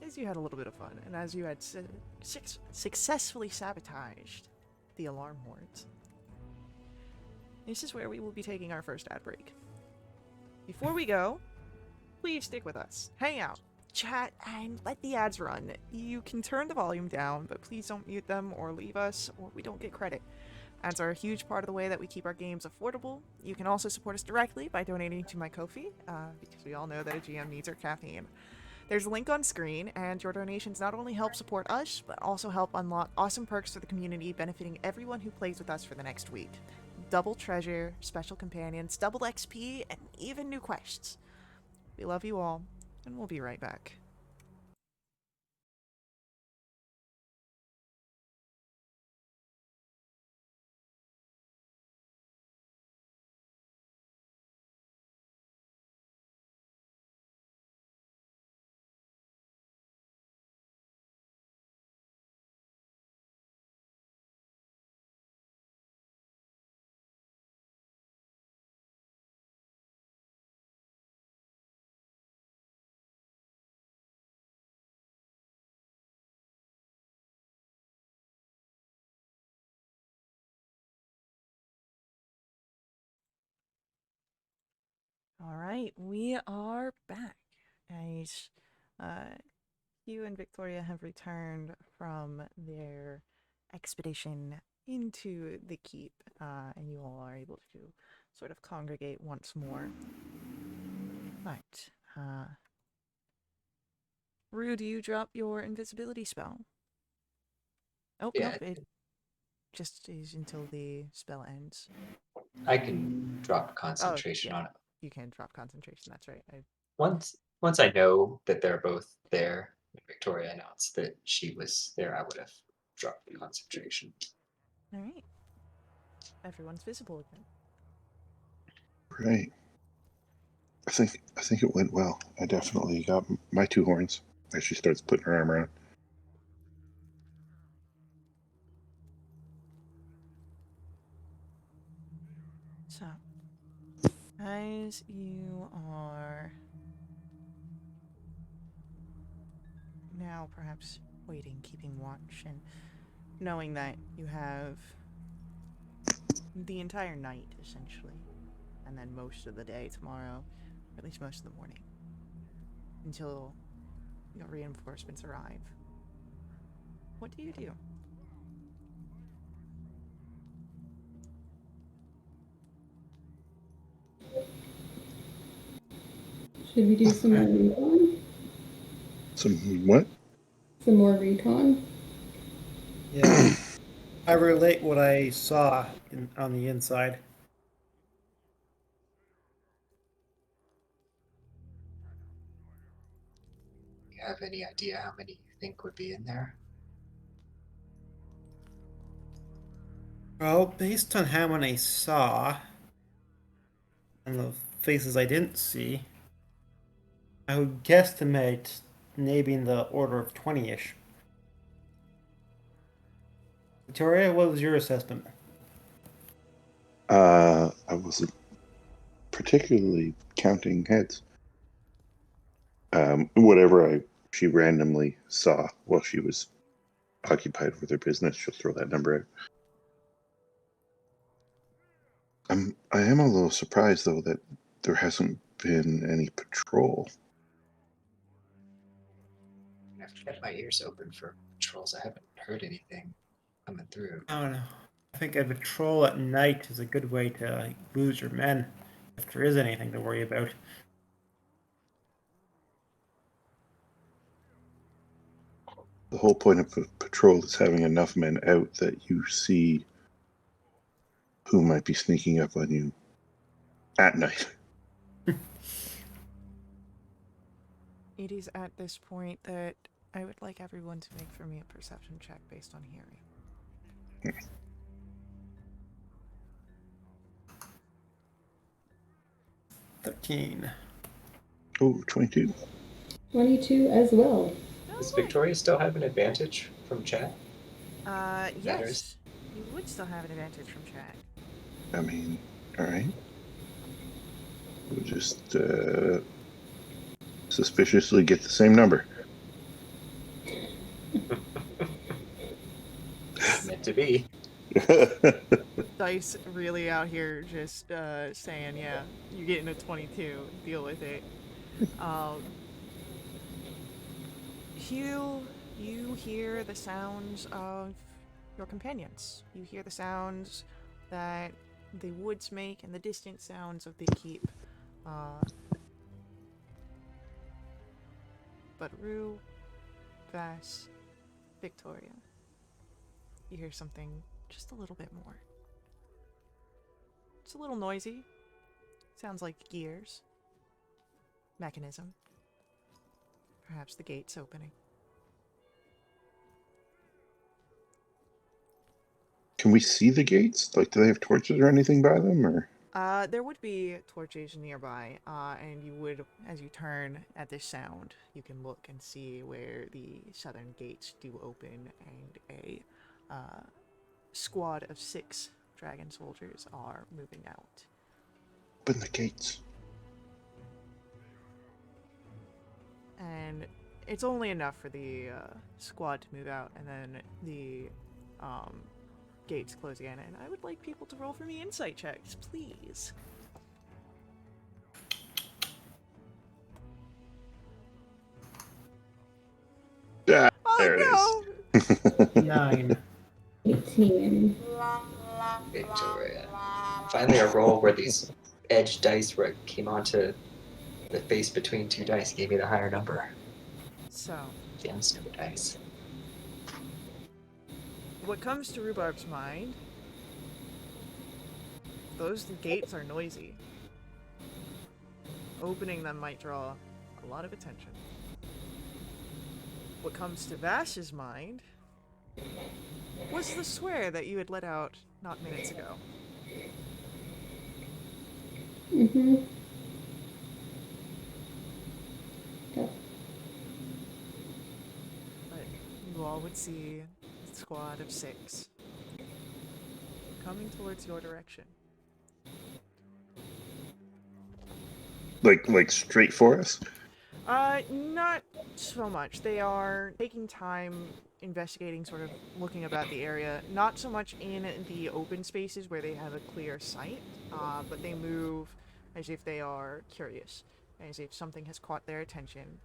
as you had a little bit of fun, and as you had successfully sabotaged the alarm horns, this is where we will be taking our first ad break. Before we go, please stick with us. Hang out, chat, and let the ads run. You can turn the volume down, but please don't mute them or leave us, or we don't get credit. Ads are a huge part of the way that we keep our games affordable. You can also support us directly by donating to my Ko-fi, because we all know that a GM needs our caffeine. There's a link on screen, and your donations not only help support us, but also help unlock awesome perks for the community, benefiting everyone who plays with us for the next week. Double treasure, special companions, double XP, and even new quests. We love you all, and we'll be right back. All right, we are back. As Hugh and Victoria have returned from their expedition into the keep, and you all are able to sort of congregate once more. Right. Rue, do you drop your invisibility spell? Oh, Yeah, nope, it just is until the spell ends. I can drop Oh, concentration yeah, on it. you can drop concentration, that's right. Once I know that they're both there, when Victoria announced that she was there, I would have dropped the concentration. All right. Everyone's visible again. Right. I think it went well. I definitely got my 2 horns as she starts putting her armor on. So, as you are now perhaps waiting, keeping watch, and knowing that you have the entire night, essentially, and then most of the day tomorrow, or at least most of the morning, until your reinforcements arrive, what do you do? Should we do some more recon? Some what? Some more recon? Yeah. I relate what I saw on the inside. You have any idea how many you think would be in there? Well, based on how many I saw and the faces I didn't see, I would guesstimate maybe in the order of 20-ish. Victoria, what was your assessment? I wasn't particularly counting heads. Whatever she randomly saw while she was occupied with her business, she'll throw that number out. I am a little surprised though that there hasn't been any patrol. I've kept my ears open for patrols. I haven't heard anything coming through. I don't know. I think a patrol at night is a good way to lose your men, if there is anything to worry about. The whole point of a patrol is having enough men out that you see who might be sneaking up on you At night. It is at this point that I would like everyone to make for me a perception check based on hearing. 13. Oh, 22. 22 as well. Does Alright. Victoria still have an advantage from chat? Matters. Yes. You would still have an advantage from chat. I mean, all right. We'll just suspiciously get the same number. Meant to be. Dice really out here just saying, yeah, you're getting a 22, deal with it. Hugh, you hear the sounds of your companions. You hear the sounds that the woods make and the distant sounds of the keep. But Rue, Vass, Victoria, you hear something just a little bit more. It's a little noisy. Sounds like gears. Mechanism. Perhaps the gate's opening. Can we see the gates? Like, do they have torches or anything by them, or? There would be torches nearby, and you would, as you turn at this sound, you can look and see where the southern gates do open, and a squad of 6 dragon soldiers are moving out. Open the gates. And it's only enough for the squad to move out, and then the gates close again. And I would like people to roll for me insight checks, please. Ah, Oh there no! it is. 9. 18. Victoria. Finally, a roll where these edge dice where it came onto the face between 2 dice gave me the higher number. So, Damn stupid dice. what comes to Rhubarb's mind, those gates are noisy. Opening them might draw a lot of attention. What comes to Vash's mind was the swear that you had let out not minutes ago. Mm-hmm. Yep. But you all would see a squad of 6 coming towards your direction. Like straight for us? Not so much. They are taking time investigating, sort of looking about the area. Not so much in the open spaces where they have a clear sight, but they move as if they are curious, as if something has caught their attention,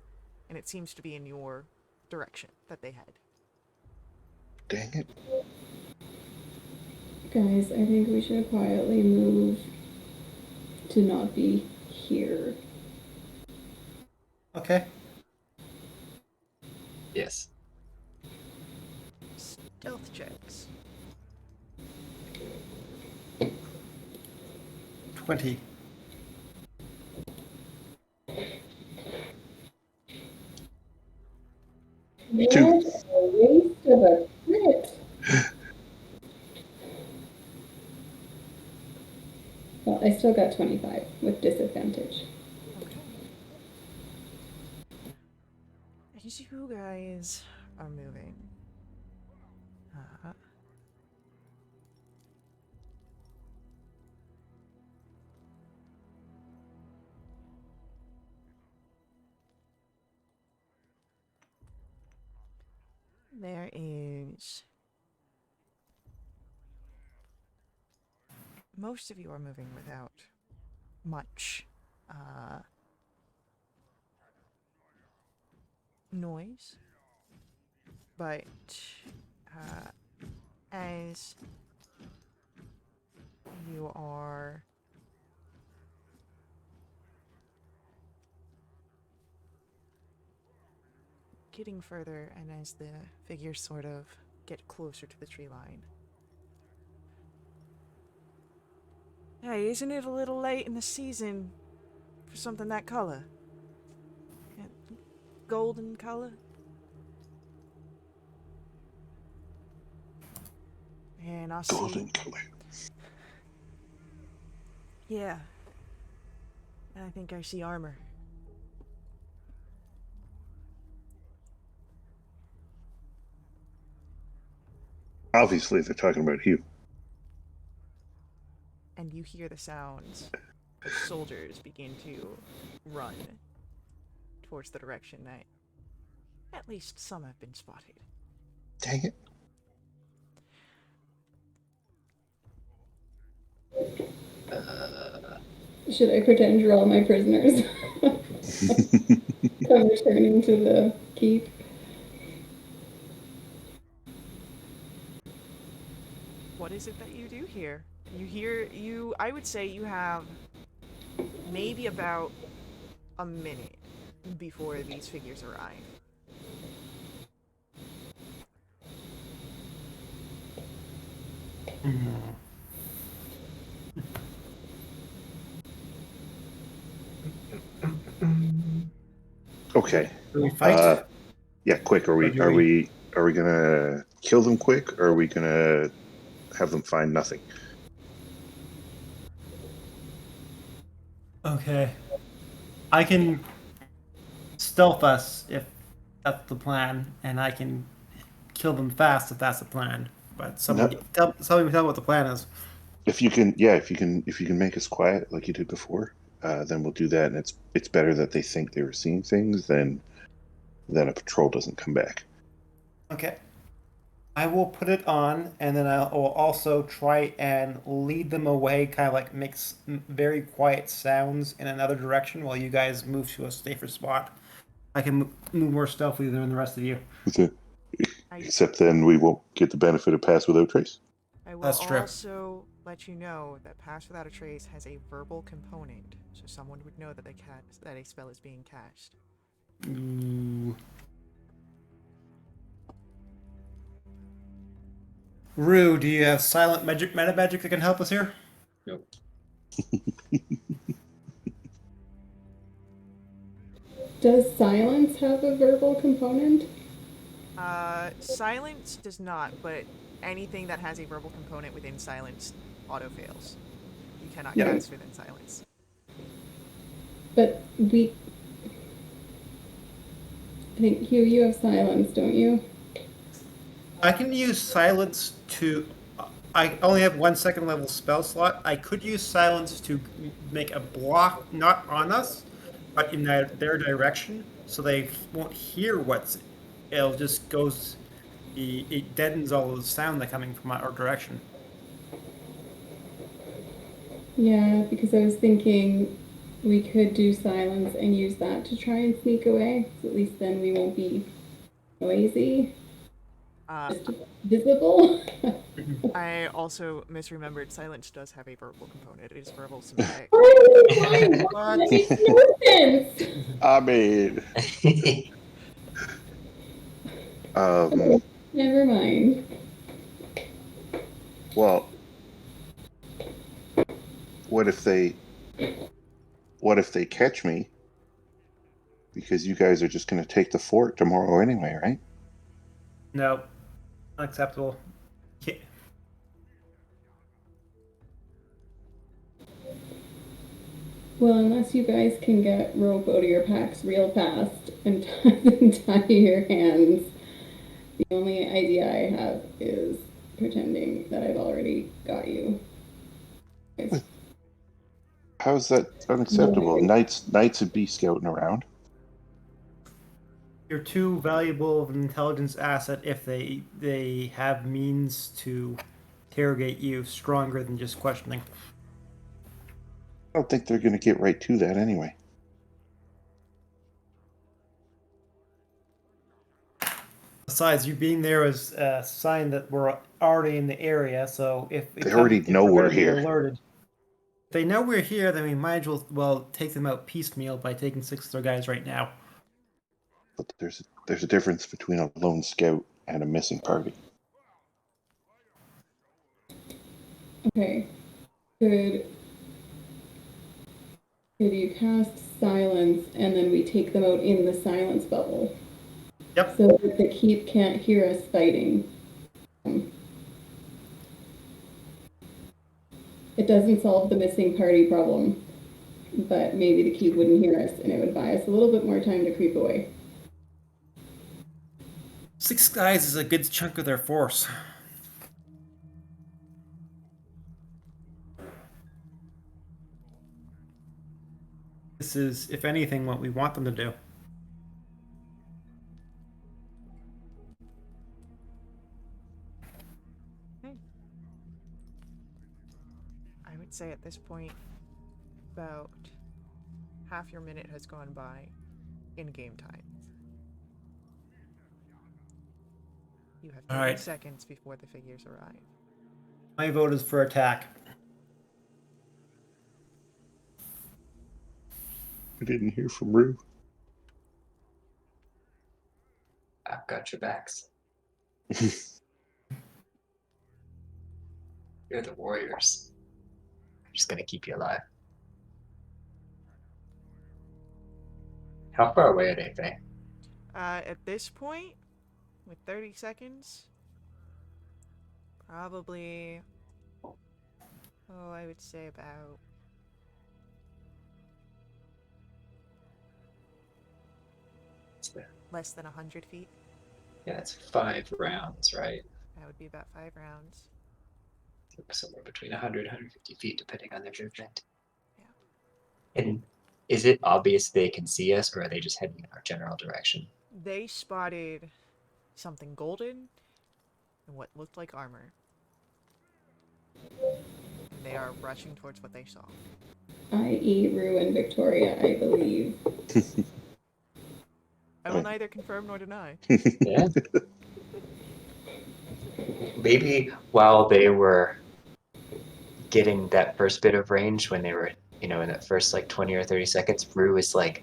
and it seems to be in your direction that they head. Dang it. Guys, I think we should quietly move to not be here. Okay. Yes. Stealth checks. 20. What a waste of a crit. Well, I still got 25 with disadvantage. Okay. As you guys are moving, there is... Most of you are moving without much noise, but as you are getting further and as the figures sort of get closer to the tree line, Hey, isn't it a little late in the season for something that color? Yeah, golden color? And I Golden see. color. Yeah. I think I see armor. Obviously, they're talking about you. And you hear the sounds of soldiers begin to run towards the direction that at least some have been spotted. Dang it. Should I pretend you're all my prisoners? Come returning to the keep. What is it that you do here? I would say you have maybe about a minute before these figures arrive. Okay. Do we fight? Yeah, quick. Are Or we do are we- we are we gonna kill them quick, or are we gonna have them find nothing? Okay. I can stealth us if that's the plan, and I can kill them fast if that's the plan. But somebody No. tell me what the plan is. If you can, yeah, if you can make us quiet like you did before, then we'll do that. And it's better that they think they were seeing things than a patrol doesn't come back. Okay. I will put it on, and then I will also try and lead them away, kind of like makes very quiet sounds in another direction while you guys move to a safer spot. I can move more stealthily than the rest of you. I, Except then we won't get the benefit of pass without trace. I will That's true. also let you know that Pass Without a Trace has a verbal component, so someone would know that that a spell is being cast. Ooh. Rue, do you have silent meta magic that can help us here? Nope. Does silence have a verbal component? Silence does not, but anything that has a verbal component within silence auto fails. You cannot Yeah. cast within silence. But I think Hugh, you have silence, don't you? I can use silence to. I only have 1 second level spell slot. I could use silence to make a block, not on us, but in their direction, so they won't hear what's. It'll just goes. It deadens all of the sound that coming from our direction. Yeah, because I was thinking we could do silence and use that to try and sneak away. So at least then we won't be noisy, just visible. I also misremembered silence does have a verbal component. It is verbal sympathetic. That makes no sense. I mean, Never mind. well, what if they catch me? Because you guys are just going to take the fort tomorrow anyway, right? No, unacceptable. Well, unless you guys can get rope out of your packs real fast and tie your hands, the only idea I have is pretending that I've already got you. How is that unacceptable? Knights would be scouting around. You're too valuable of an intelligence asset if they have means to interrogate you stronger than just questioning. I don't think they're going to get right to that anyway. Besides, you being there is a sign that we're already in the area. So if They already know we're we're gonna be here. alerted, if they know we're here, then we might as well take them out piecemeal by taking 6 of their guys right now. But there's a difference between a lone scout and a missing party. Okay. Could If you cast silence and then we take them out in the silence bubble. Yep. So that the keep can't hear us fighting. It doesn't solve the missing party problem, but maybe the keep wouldn't hear us and it would buy us a little bit more time to creep away. 6 guys is a good chunk of their force. This is, if anything, what we want them to do. I would say at this point, about half your minute has gone by in game time. You have 30 All right. seconds before the figures arrive. My vote is for attack. I didn't hear from Rue. I've got your backs. You're the warriors. I'm just gonna keep you alive. How far away are they, Faye? At this point, with 30 seconds, probably, I would say about less than 100 feet. Yeah, it's 5 rounds, right? That would be about 5 rounds. Somewhere between 100 and 150 feet, depending on their movement. Yeah. And is it obvious they can see us, or are they just heading in our general direction? They spotted something golden and what looked like armor. They are rushing towards what they saw. I.e. Rue and Victoria, I believe. I will neither confirm nor deny. Yeah. Maybe while they were getting that first bit of range, when they were, in that first like 20 or 30 seconds, Rue is like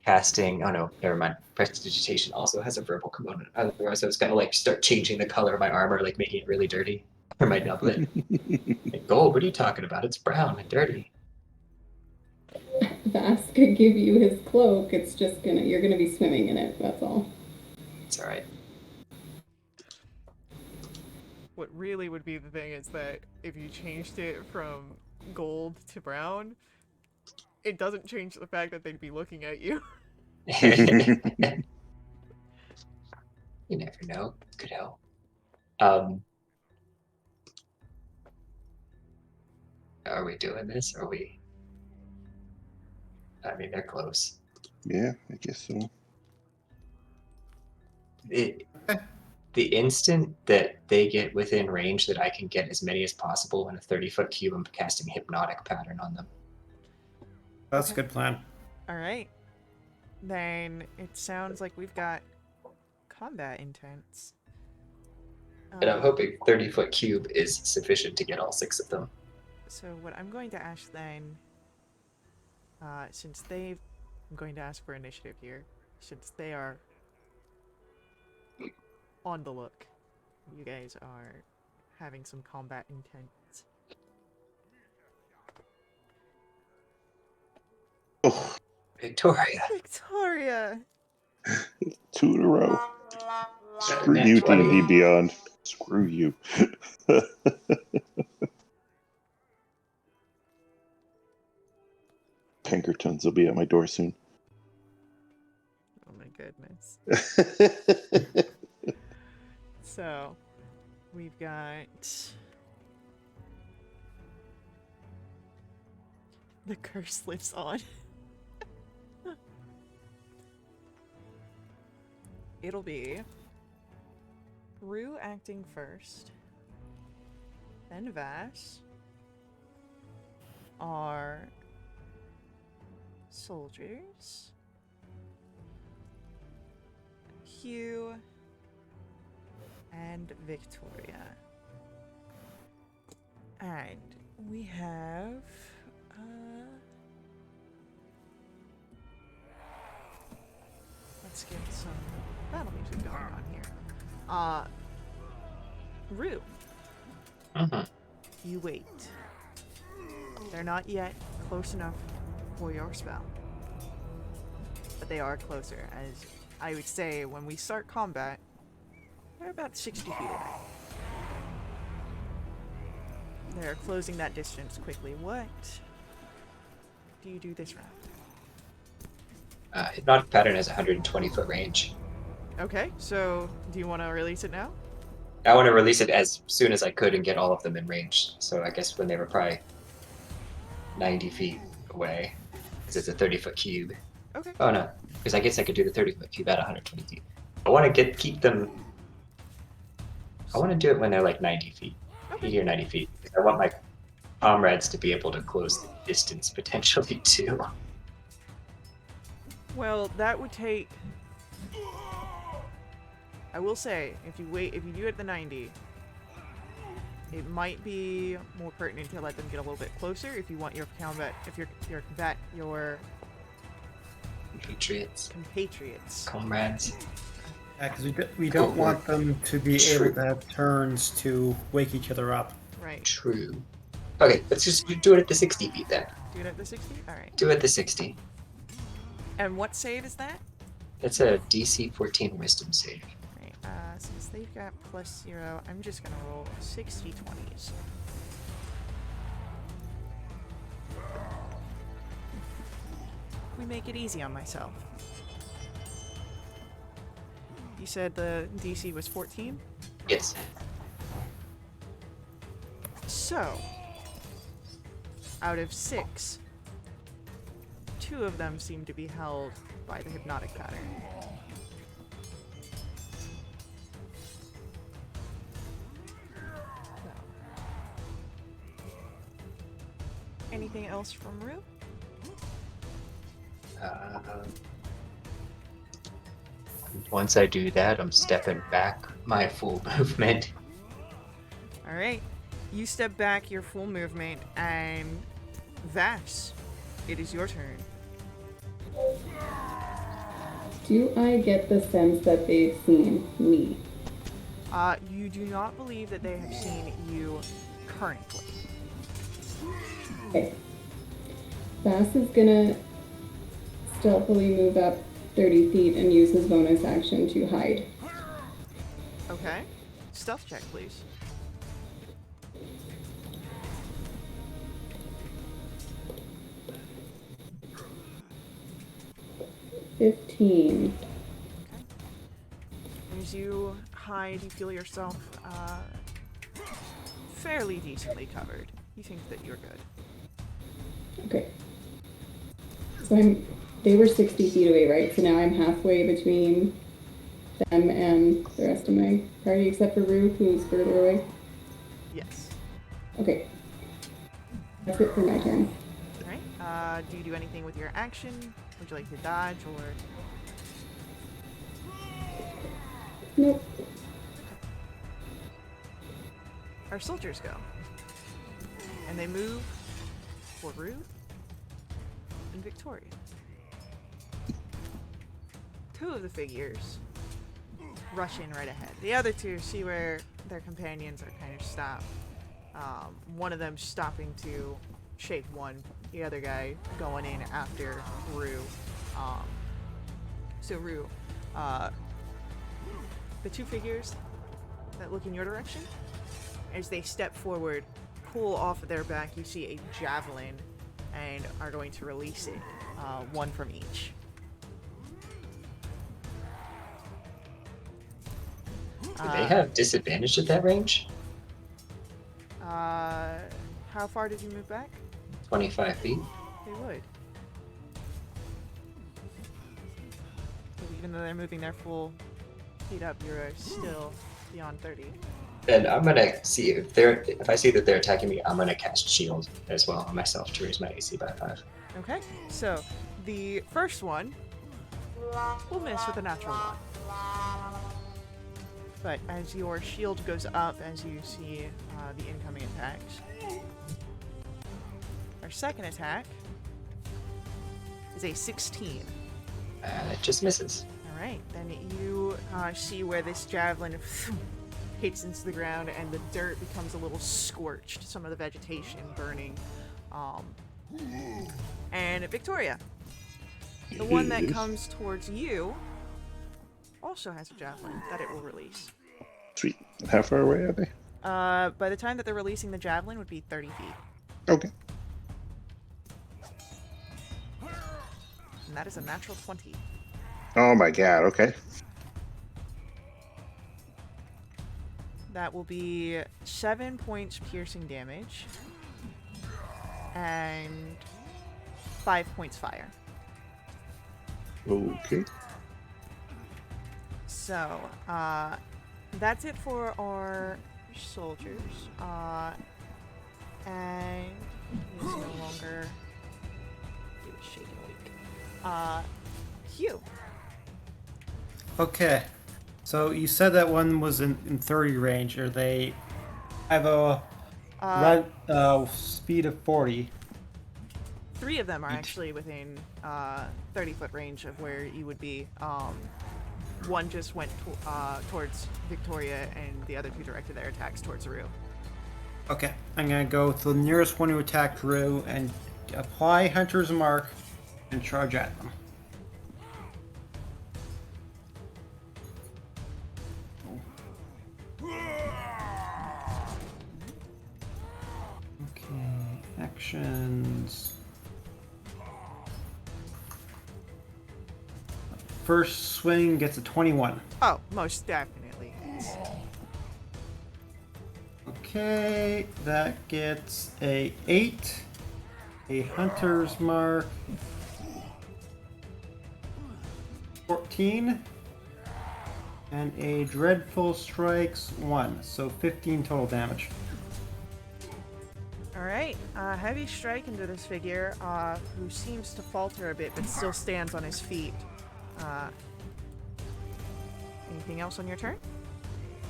casting. Oh no, never mind. Prestidigitation also has a verbal component. Otherwise, I was gonna like start changing the color of my armor, like making it really dirty, or my doublet. Like, gold? What are you talking about? It's brown and dirty. Vass could give you his cloak. It's just you're gonna be swimming in it. That's all. It's all right. What really would be the thing is that if you changed it from gold to brown, it doesn't change the fact that they'd be looking at you. You never know. Could help. Are we doing this? Are we? I mean, they're close. Yeah, I guess so. The instant that they get within range that I can get as many as possible in a 30-foot cube, I'm casting Hypnotic Pattern on them. That's a good plan. Alright. Then it sounds like we've got combat intents. And I'm hoping 30-foot cube is sufficient to get all 6 of them. So what I'm going to ask then, since I'm going to ask for initiative here, since they are on the look, you guys are having some combat intents. Oh, Victoria. Victoria! 2 in a row. Screw Nat you, 20. D&D Beyond. Screw you. Pinkertons will be at my door soon. Oh my goodness. So, we've got the curse lives on. It'll be Rue acting first, then Vass, our soldiers, Hugh, and Victoria. And we have let's get some battle music going on here. Rue, Mhm. you wait. They're not yet close enough for your spell. But they are closer, as I would say when we start combat, they're about 60 feet away. They're closing that distance quickly. What do you do this round? Hypnotic Pattern has 120-foot range. Okay, so do you want to release it now? I want to release it as soon as I could and get all of them in range. So I guess when they were probably 90 feet away, because it's a 30-foot cube. Okay. Oh no, because I guess I could do the 30-foot cube at 120 feet. I want to keep them. I want to do it when they're like 90 feet, 80 or 90 feet. Because I want my comrades to be able to close the distance potentially too. Well, that would take. I will say, if you do it at the 90, it might be more pertinent to let them get a little bit closer if you want your compatriots. Comrades. Yeah, because we don't want them to be able to have turns to wake each other up. Right. True. Okay, let's just do it at the 60 feet then. Do it at the 60? Alright. Do it at the 60. And what save is that? It's a DC 14 Wisdom save. Right. Since they've got +0, I'm just gonna roll 60 20s. We make it easy on myself. You said the DC was 14? Yes. So, out of 6, 2 of them seem to be held by the hypnotic pattern. Anything else from Rue? Once I do that, I'm stepping back my full movement. Alright. You step back your full movement, and Vass, it is your turn. Do I get the sense that they've seen me? You do not believe that they have seen you currently. Okay. Bass is gonna stealthily move up 30 feet and use his bonus action to hide. Okay. Stealth check, please. Okay. 15. As you hide, you feel yourself fairly decently covered. You think that you're good. Okay. So they were 60 feet away, right? So now I'm halfway between them and the rest of my party, except for Rue, who's further away. Yes. Okay. That's it for my turn. Alright. Do you do anything with your action? Would you like to dodge or... Nope. Our soldiers go. And they move for Rue and Victoria. 2 of the figures rush in right ahead. The other 2 see where their companions are kind of stopped. One of them stopping to shake one, the other guy going in after Rue. So Rue, the 2 figures that look in your direction, as they step forward, pull off of their back, you see a javelin and are going to release it, one from each. Do they have disadvantage at that range? How far did you move back? 25 feet. They would. 'Cause even though they're moving their full feet up, you're still beyond 30. Then I'm gonna see if I see that they're attacking me, I'm gonna cast shield as well on myself to raise my AC by 5. Okay, so the first one will miss with a natural 1. But as your shield goes up, as you see the incoming attacks, our second attack is a 16. It just misses. Alright, then you see where this javelin hits into the ground and the dirt becomes a little scorched, some of the vegetation burning. And Victoria, the one that Yes. comes towards you, also has a javelin that it will release. Sweet. How far away are they? By the time that they're releasing the javelin would be 30 feet. Okay. And that is a natural 20. Oh my god, okay. That will be 7 points piercing damage. And 5 points fire. Okay. So, that's it for our soldiers. And he's no longer. He was shaken weak. Hugh. Okay. So you said that one was in 30 range. Are they have a speed of 40? 3 of them are actually within 30-foot range of where you would be. One just went towards Victoria, and the other 2 directed their attacks towards Rue. Okay. I'm gonna go to the nearest one who attacked Rue and apply Hunter's Mark and charge at them. Okay, actions. First swing gets a 21. Oh, most definitely. Okay, that gets a 8, a Hunter's Mark, 14, and a Dreadful Strikes 1, so 15 total damage. Alright, heavy strike into this figure, who seems to falter a bit but still stands on his feet. Anything else on your turn?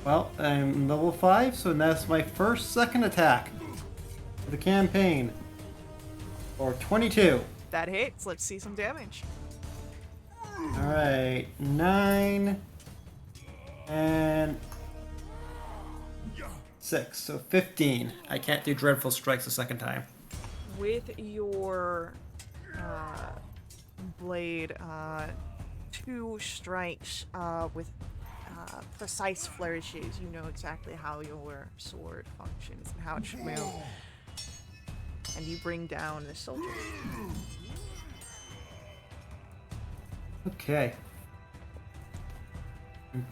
Well, I'm level 5, so that's my second attack of the campaign. Or 22. That hits. Let's see some damage. Alright, 9 and 6, so 15. I can't do Dreadful Strikes a second time. With your blade, 2 strikes with precise flourishes. You know exactly how your sword functions and how it should move. And you bring down the soldier. Okay. I'm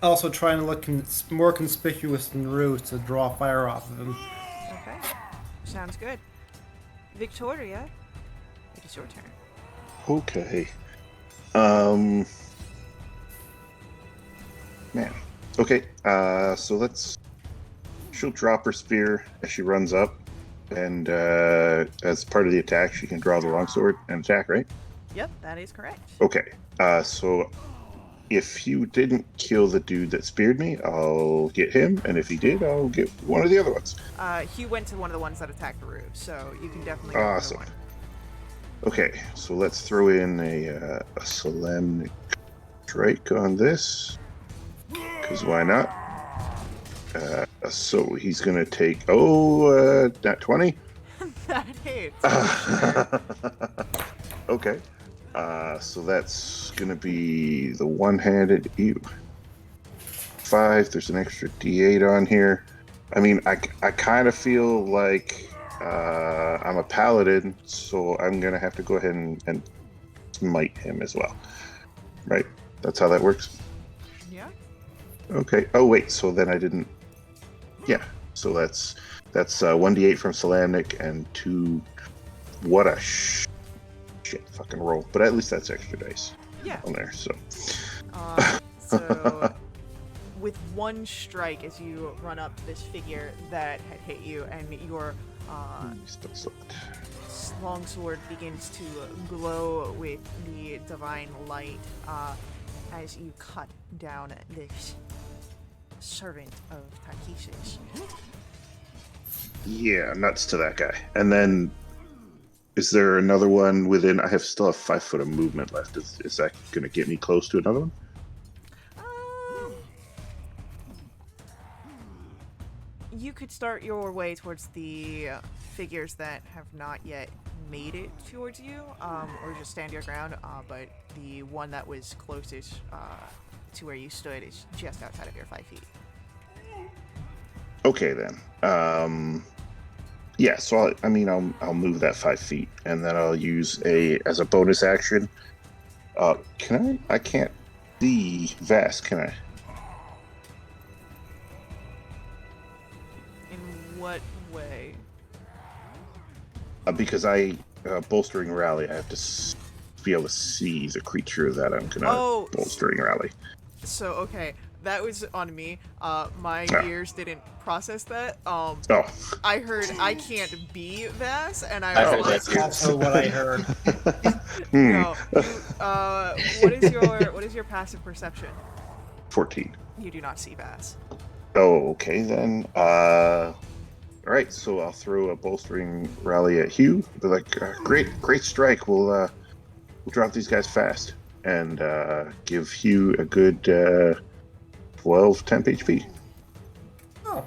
also trying to look more conspicuous than Rue to draw fire off of him. Okay. Sounds good. Victoria, it is your turn. Okay. Man. Okay. So she'll drop her spear as she runs up, and as part of the attack, she can draw the longsword and attack, right? Yep, that is correct. Okay. So if you didn't kill the dude that speared me, I'll get him, and if he did, I'll get one of the other ones. Hugh went to one of the ones that attacked the roof, so you can definitely go Awesome. for one. Okay, so let's throw in a Solemnic Strike on this, because why not? So he's going to take, that 20? That hits. Okay. So that's going to be the one-handed. Ew. 5. There's an extra D8 on here. I mean, I kind of feel like I'm a paladin, so I'm going to have to go ahead and smite him as well. Right? That's how that works? Yeah. Okay. Oh, wait. So then I didn't... Yeah. So that's 1d8 from Solamnic and 2... What a shit fucking roll. But at least that's extra dice Yeah. on there, so... So, with one strike as you run up to this figure that had hit you, and your longsword begins to glow with the divine light as you cut down this servant of Takesis. Yeah, nuts to that guy. And then, is there another one within... I still have 5 foot of movement left. Is that going to get me close to another one? you could start your way towards the figures that have not yet made it towards you, or just stand your ground. But the one that was closest to where you stood is just outside of your 5 feet. Okay then. Yeah. So I'll move that 5 feet, and then I'll use as a bonus action. Can I? I can't see Vast. Can I? In what way? Because bolstering rally, I have to be able to see the creature that I'm gonna bolstering rally. So okay, that was on me. My ears didn't process that. I heard I can't be Vass, and I was like, that's also what I heard. no. What is your passive perception? 14. You do not see Vass. Oh, okay then. All right, so I'll throw a bolstering rally at Hugh. Be like, great strike. We'll drop these guys fast, and give Hugh a good 12 temp HP. Oh,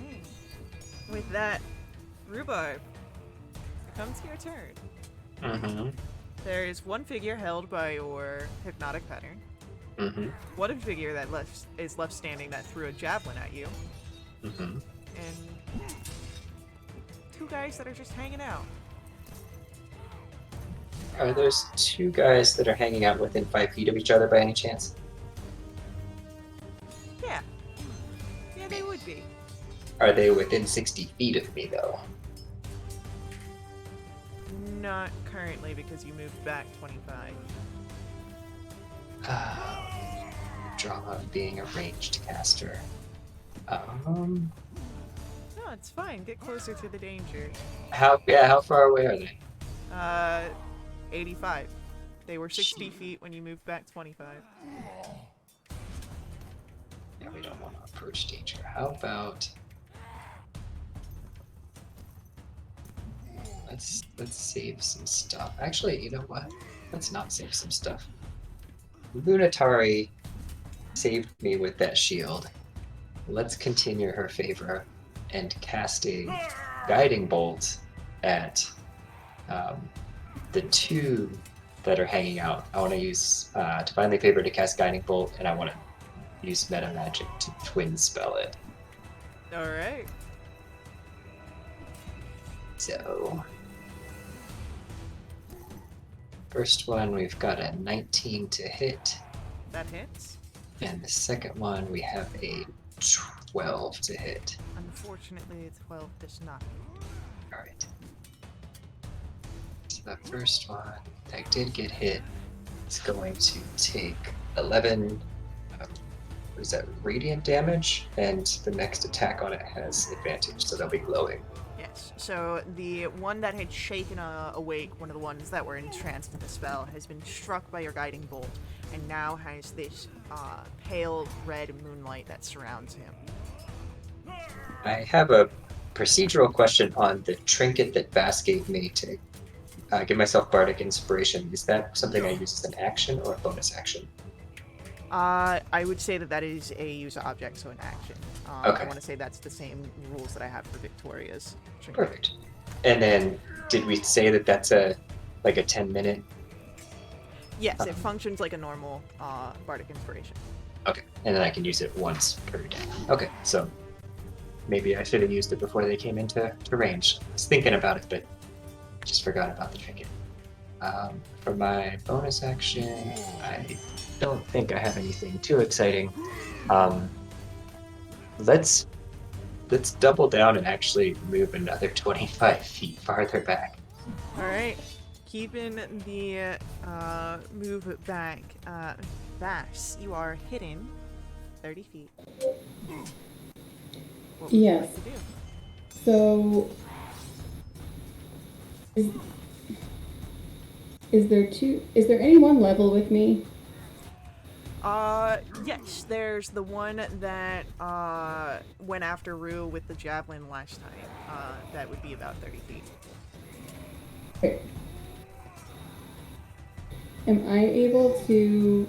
Alright. With that, Rhubarb, it comes to your turn. Mm-hmm. There is one figure held by your hypnotic pattern. Mm-hmm. One figure that is left standing that threw a javelin at you. Mm-hmm. And 2 guys that are just hanging out. Are those 2 guys that are hanging out within 5 feet of each other by any chance? Yeah. Yeah, they would be. Are they within 60 feet of me, though? Not currently, because you moved back 25. Drama of being a ranged caster. No, it's fine. Get closer to the danger. How far away are they? 85. They were 60 feet when you moved back 25. Yeah, we don't want to approach danger. How about let's save some stuff. Actually, you know what? Let's not save some stuff. Lunatari saved me with that shield. Let's continue her favor and cast a guiding bolt at the 2 that are hanging out. I want to use Divinely Favor to cast Guiding Bolt, and I want to use Meta Magic to twin spell it. Alright. So, first one we've got a 19 to hit, That hits. and the second one we have a 12 to hit. Unfortunately, 12 does not. Alright. So the first one that did get hit is going to take 11, what is that, radiant damage, and the next attack on it has advantage, so they'll be glowing. Yes. So the one that had shaken awake, one of the ones that were entranced in the spell, has been struck by your guiding bolt, and now has this pale red moonlight that surrounds him. I have a procedural question on the trinket that Bass gave me to give myself Bardic Inspiration. Is that something I use as an action or a bonus action? I would say that is a use object, so an action. Okay. I want to say that's the same rules that I have for Victoria's trinket. Perfect. And then, did we say that that's a 10-minute? Yes, it functions like a normal Bardic Inspiration. Okay, and then I can use it once per day. Okay, so maybe I should have used it before they came into range. I was thinking about it, but just forgot about the trinket. For my bonus action, I don't think I have anything too exciting. Let's double down and actually move another 25 feet farther back. Alright, keeping the move back, Vass, you are hidden 30 feet. What would you Yes. like to do? So, is there any one level with me? Yes, there's the one that went after Rue with the javelin last time. That would be about 30 feet. Okay. Am I able to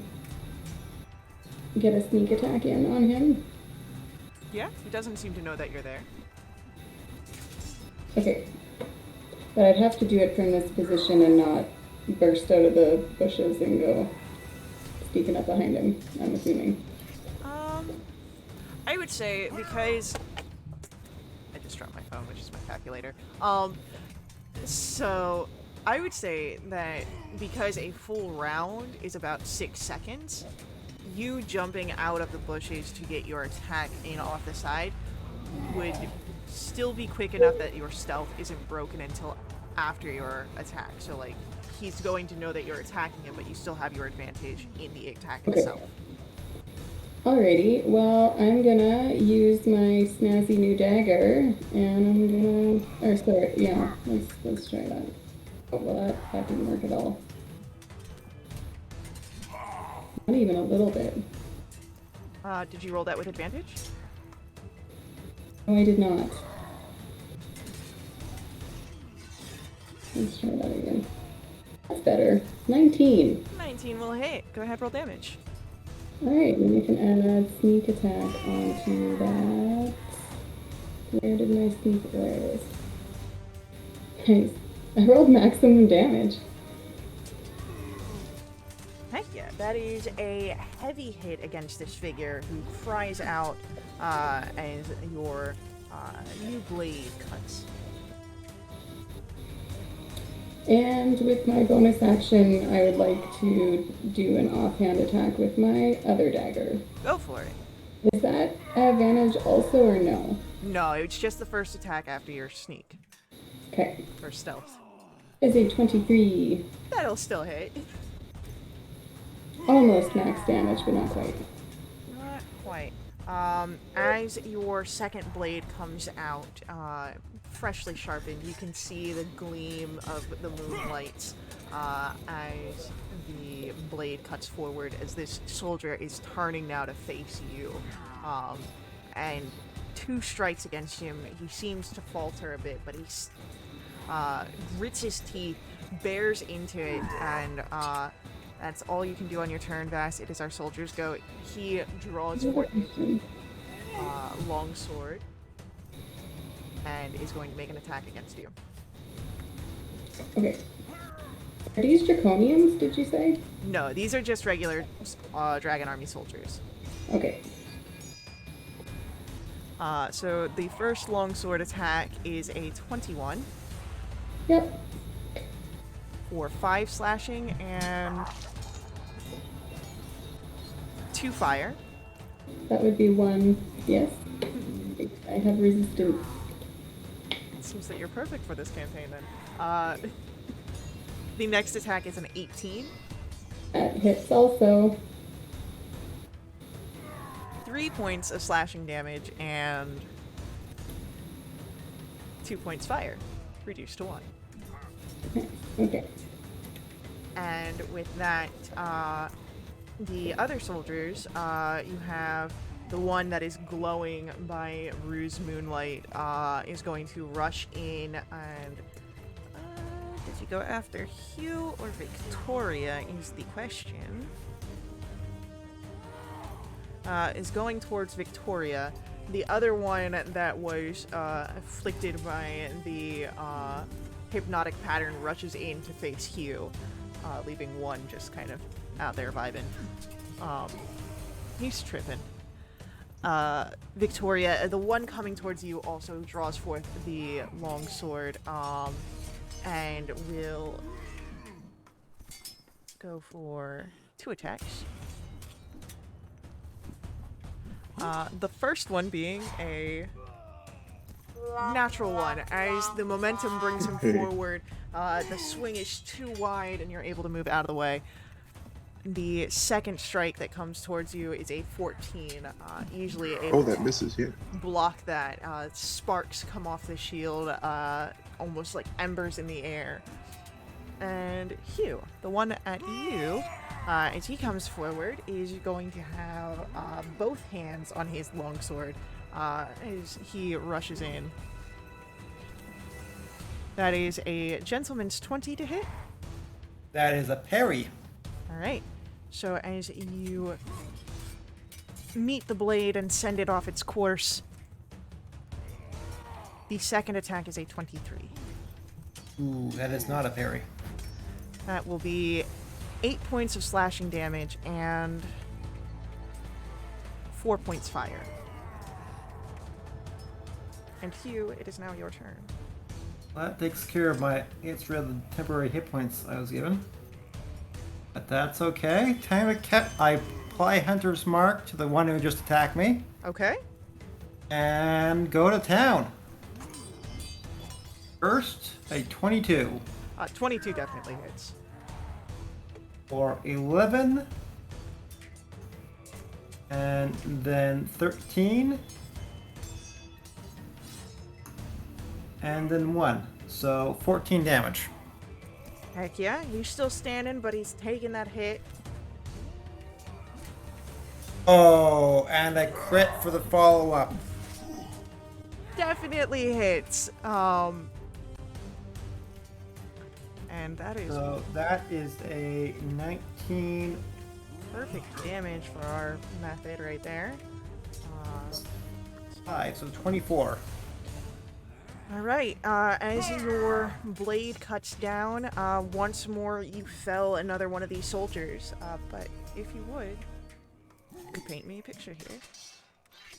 get a sneak attack in on him? Yeah, he doesn't seem to know that you're there. Okay. But I'd have to do it from this position and not burst out of the bushes and go sneaking up behind him, I'm assuming. I would say because I just dropped my phone, which is my calculator. So I would say that because a full round is about 6 seconds, you jumping out of the bushes to get your attack in off the side would still be quick enough that your stealth isn't broken until after your attack. So like he's going to know that you're attacking him, but you still have your advantage in the attack Okay. itself. Alrighty, well, I'm gonna use my snazzy new dagger, and I'm gonna, or sorry, yeah, let's try that. Oh, well, that didn't work at all. Not even a little bit. Did you roll that with advantage? No, I did not. Let's try that again. That's better. 19. 19 will hit. Go ahead, roll damage. Alright, then we can add sneak attack onto that. Where did my sneak? There it is. Nice. I rolled maximum damage. Heck yeah, that is a heavy hit against this figure who cries out as your new blade cuts. And with my bonus action, I would like to do an offhand attack with my other dagger. Go for it. Is that advantage also or no? No, it's just the first attack after your sneak. Okay. Or stealth. Is a 23. That'll still hit. Almost max damage, but not quite. Not quite. As your second blade comes out, freshly sharpened, you can see the gleam of the moonlight as the blade cuts forward as this soldier is turning now to face you. And 2 strikes against him. He seems to falter a bit, but he grits his teeth, bears into it, and that's all you can do on your turn, Vass. It is our soldier's go. He draws forth long sword and is going to make an attack against you. Okay. Are these draconians, did you say? No, these are just regular Dragon Army soldiers. Okay. So the first longsword attack is a 21 Yep. for 5 slashing and 2 fire. That would be 1. Yes. I have resistance. It seems that you're perfect for this campaign then. The next attack is an 18. That hits also. 3 points of slashing damage and 2 points fire, reduced to 1. Okay. And with that, the other soldiers, you have the one that is glowing by Rue's moonlight, is going to rush in and... did you go after Hugh or Victoria is the question. Is going towards Victoria. The other one that was afflicted by the hypnotic pattern rushes in to face Hugh, leaving one just kind of out there vibing. He's tripping. Victoria, the one coming towards you, also draws forth the long sword and will go for 2 attacks. The first one being a natural one. As the momentum brings him forward, the swing is too wide and you're able to move out of the way. The second strike that comes towards you is a 14, easily able that to misses, yeah. block that. Sparks come off the shield, almost like embers in the air. And Hugh, the one at you, as he comes forward, is going to have both hands on his longsword as he rushes in. That is a gentleman's 20 to hit. That is a parry. All right. So as you meet the blade and send it off its course. The second attack is a 23. Ooh, that is not a parry. That will be 8 points of slashing damage and 4 points fire. And Hugh, it is now your turn. Well, that takes care of gets rid of the temporary hit points I was given. But that's okay. I apply Hunter's Mark to the one who just attacked me. Okay. And go to town. First, a 22. 22 definitely hits. For 11. And then 13. And then 1. So 14 damage. Heck yeah, he's still standing, but he's taking that hit. Oh, and a crit for the follow-up. Definitely hits. And that is So that is a 19. perfect damage for our method right there. 5, so 24. Alright, as your blade cuts down, once more you fell another one of these soldiers. But if you would, you paint me a picture here.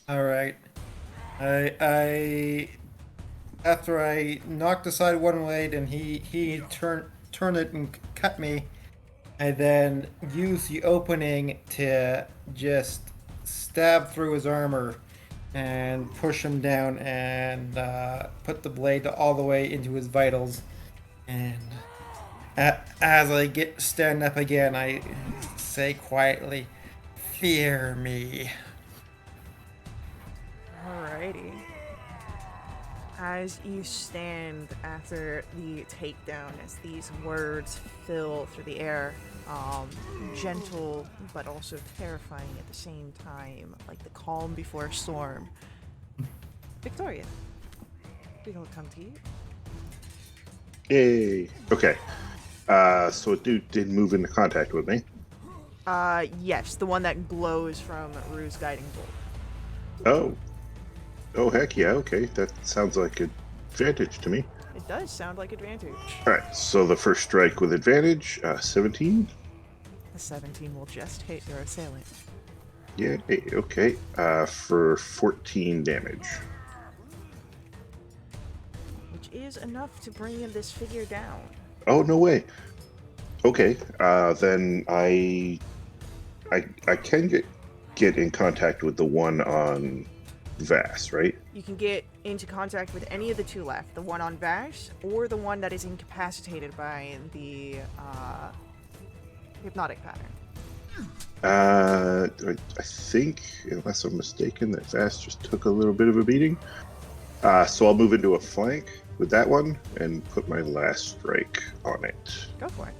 Alright. After I knocked aside one blade and he turned it and cut me, I then used the opening to just stab through his armor and push him down and put the blade all the way into his vitals. And as I stand up again, I say quietly, "Fear me." Alrighty. As you stand after the takedown, as these words fill through the air, gentle but also terrifying at the same time, like the calm before a storm. Victoria, we gonna come to you. Yay. Okay. So a dude did move into contact with me. Yes, the one that glows from Rue's guiding bolt. Oh. Oh, heck yeah. Okay. That sounds like advantage to me. It does sound like advantage. All right. So the first strike with advantage, 17. The 17 will just hit your assailant. Yeah. Okay. For 14 damage. Which is enough to bring this figure down. Oh, no way. Okay. Then I can get in contact with the one on Vass, right? You can get into contact with any of the two left, the one on Vash or the one that is incapacitated by the hypnotic pattern. I think, unless I'm mistaken, that Vass just took a little bit of a beating. So I'll move into a flank with that one and put my last strike on it. Go for it.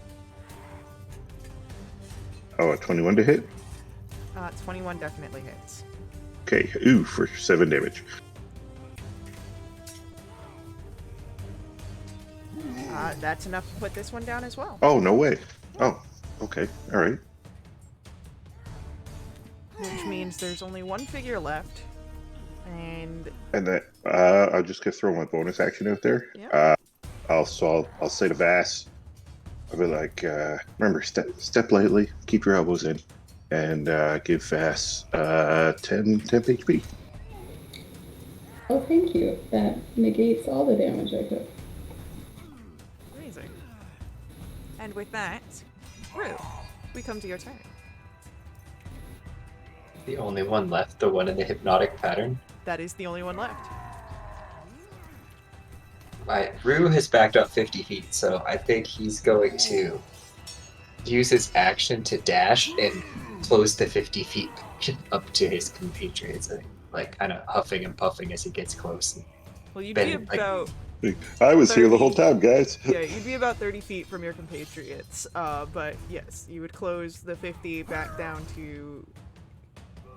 Oh, a 21 to hit? 21 definitely hits. Okay, ooh, for 7 damage. That's enough to put this one down as well. Oh, no way. Oh, okay, all right. Which means there's only one figure left. And that I'm just gonna throw my bonus action out there. Yeah. I'll say to Vass, I'll be like, remember, step lightly, keep your elbows in, and give Vass 10 HP. Oh, thank you. That negates all the damage I took. amazing. And with that, Rue, we come to your turn. The only one left, the one in the hypnotic pattern. That is the only one left. Right, Rue has backed up 50 feet, so I think he's going to use his action to dash and close the 50 feet up to his compatriots, like kind of huffing and puffing as he gets close. Well, you'd Ben, be about I was here the whole time, guys. yeah, you'd be about 30 feet from your compatriots. But yes, you would close the 50 back down to,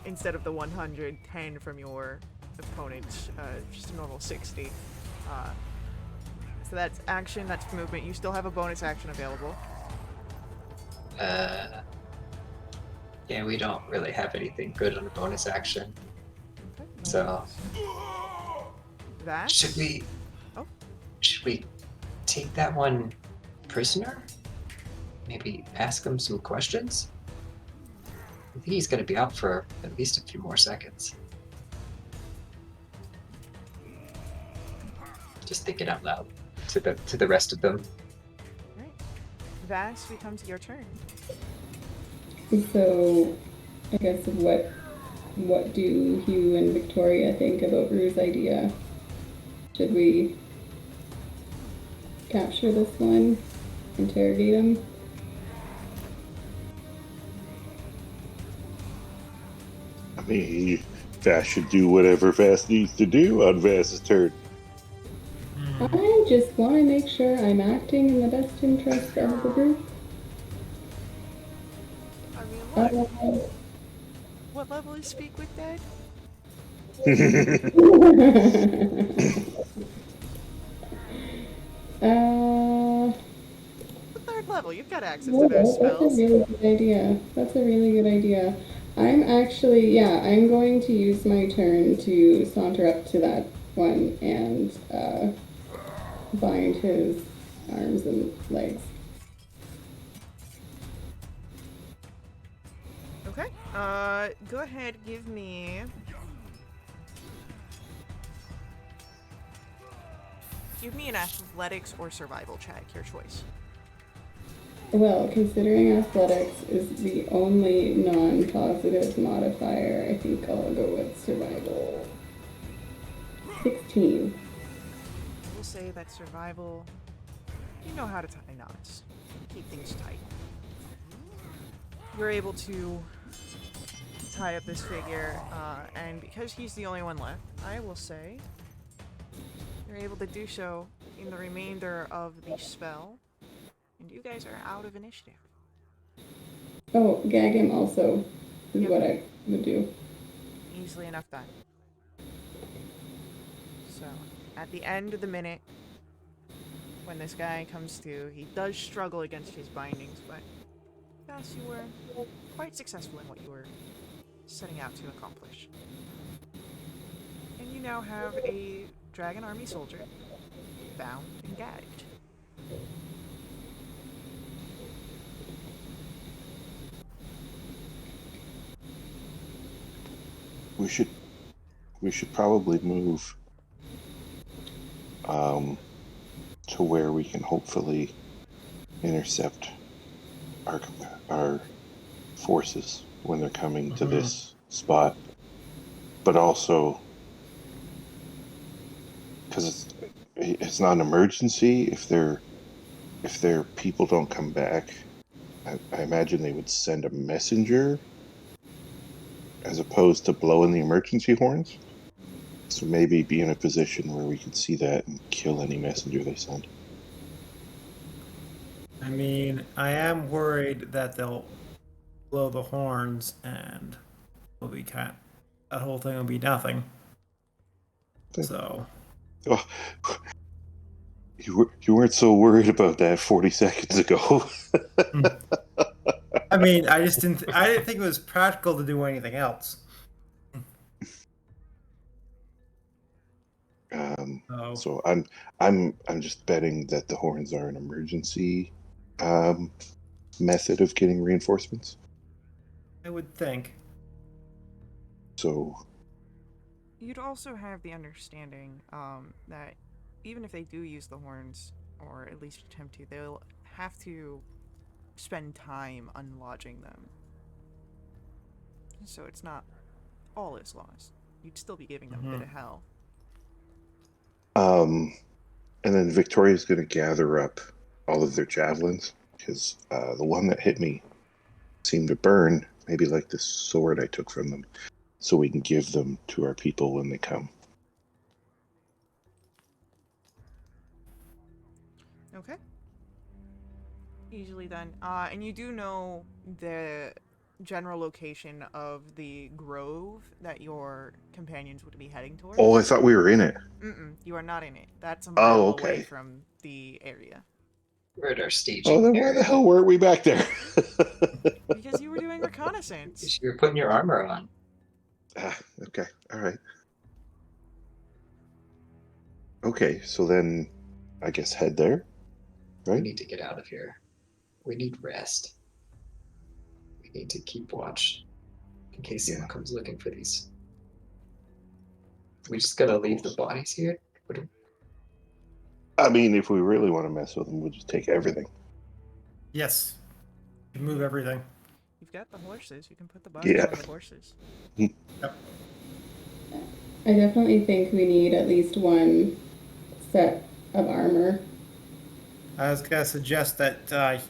instead of the 110 from your opponent, just a normal 60. So that's action, that's movement. You still have a bonus action available. Yeah, we don't really have anything good on a bonus action. Okay, no So worries. That? should Oh. we take that one prisoner? Maybe ask him some questions? I think he's gonna be up for at least a few more seconds. Just thinking out loud to the rest of them. Alright. Vass, we come to your turn. So, I guess what do Hugh and Victoria think about Rue's idea? Should we capture this one, interrogate him? I mean, Vass should do whatever Vass needs to do on Vass's turn. I just want to make sure I'm acting in the best interest of the group. I mean, Uh, look. What level is Speak with Dead? The third level. You've got access to those That's a spells. really good idea. That's a really good idea. I'm actually, I'm going to use my turn to saunter up to that one and bind his arms and legs. Okay. Go ahead, give me... Give me an athletics or survival check, your choice. Well, considering athletics is the only non-positive modifier, I think I'll go with survival. 16. We'll say that survival... You know how to tie knots. Keep things tight. You're able to tie up this figure, and because he's the only one left, I will say you're able to do so in the remainder of the spell, and you guys are out of initiative. Oh, gag him also is Yep. what I would do. Easily enough done. So, at the end of the minute, when this guy comes to, he does struggle against his bindings, but yes, you were quite successful in what you were setting out to accomplish. And you now have a dragon army soldier bound and gagged. We should probably move to where we can hopefully intercept our forces when they're coming to this spot, but also because it's not an emergency. If their people don't come back, I imagine they would send a messenger as opposed to blowing the emergency horns. So maybe be in a position where we could see that and kill any messenger they send. I mean, I am worried that they'll blow the horns and that whole thing will be nothing. So Oh, you weren't so worried about that 40 seconds ago. I mean, I didn't think it was practical to do anything else. So I'm just betting that the horns are an emergency method of getting reinforcements. I would think. So You'd also have the understanding that even if they do use the horns, or at least attempt to, they'll have to spend time unlodging them. So it's not all is lost. You'd still be giving them a bit of hell. and then Victoria's going to gather up all of their javelins because the one that hit me seemed to burn, maybe like the sword I took from them, so we can give them to our people when they come. Okay. Easily done. And you do know the general location of the grove that your companions would be heading towards? Oh, I thought we were in it. You are not in it. That's a mile okay. away from the area. We're at our staging Oh, then why area. the hell weren't we back there? Because you were doing doing reconnaissance. You're putting your armor on. Okay. All right. Okay, so then I guess head there, We right? need to get out of here. We need rest. We need to keep watch in case someone comes looking for these. We just gotta leave the bodies here. I mean, if we really want to mess with them, we'll just take everything. Yes. Move everything. You've got the horses. You can put the bodies Yeah. on the horses. Yep. I definitely think we need at least one set of armor. I was gonna suggest that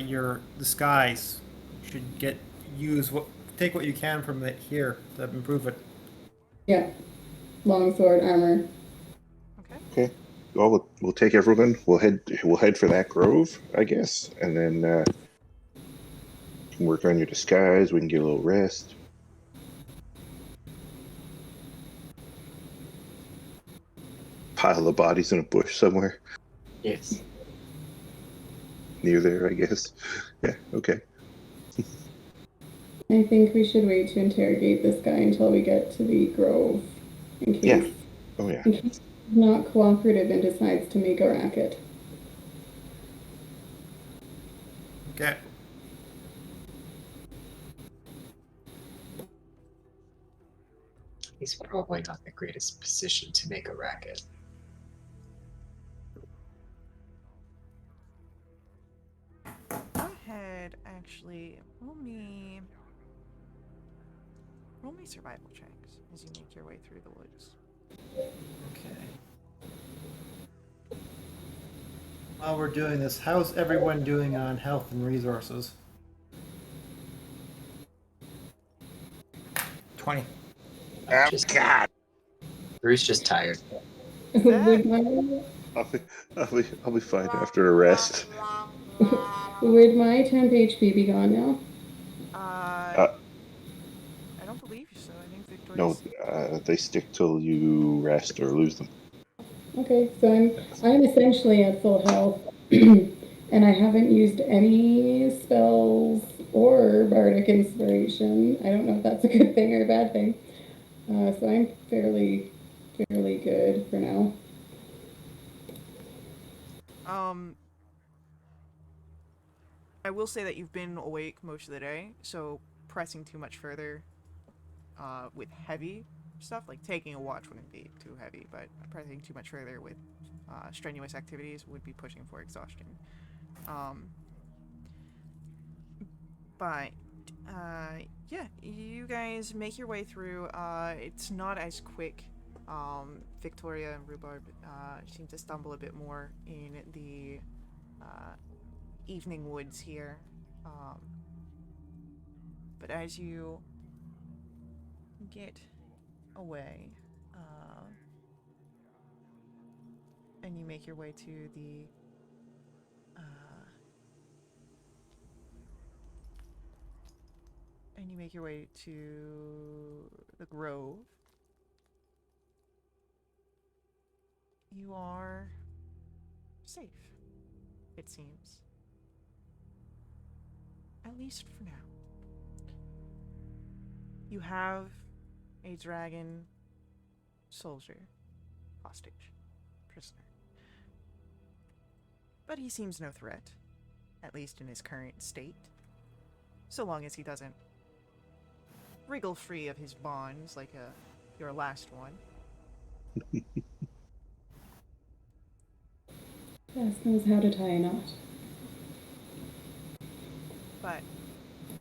your disguise should take what you can from it here to improve it. Yeah, longsword armor. Okay. Okay. Well, we'll take everyone. We'll head for that grove, I guess, and then you can work on your disguise. We can get a little rest. Pile the bodies in a bush somewhere Yes. near there, I guess. Yeah. Okay. I think we should wait to interrogate this guy until we get to the grove, in case, Yeah. Oh yeah. in case he's not cooperative and decides to make a racket. Okay. He's probably not in the greatest position to make a racket. Go ahead, actually. Roll me survival checks as you make your way through the woods. Okay. While we're doing this, how's everyone doing on health and resources? 20. God. Bruce just tired. would my I'll be fine after a rest. would my temp HP be gone now? I don't believe so. I think No, Victoria's... they stick till you rest or lose them. Okay, so I'm essentially at full health, and I haven't used any spells or bardic inspiration. I don't know if that's a good thing or a bad thing. So I'm fairly good for now. I will say that you've been awake most of the day, so pressing too much further with heavy stuff, like taking a watch wouldn't be too heavy, but pressing too much further with strenuous activities would be pushing for exhaustion. But yeah, you guys make your way through. It's not as quick. Victoria and Rhubarb seem to stumble a bit more in the evening woods here. But as you get away, and you make your way to the grove, you are safe, it seems. At least for now. You have a dragon soldier, hostage, prisoner. But he seems no threat, at least in his current state. So long as he doesn't wriggle free of his bonds like your last one. Yes, knows how to tie a knot. But you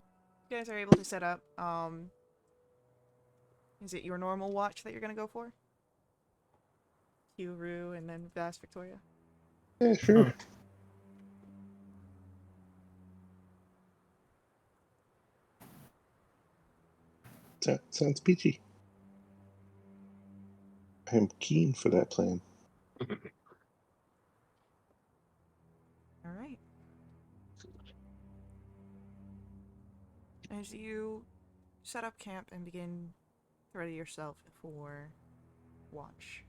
guys are able to set up. Is it your normal watch that you're gonna go for? Hugh, Rue, and then Vast Victoria? Yeah, sure. Sounds peachy. I am keen for that plan. Alright. As you set up camp and begin to ready yourself for watch,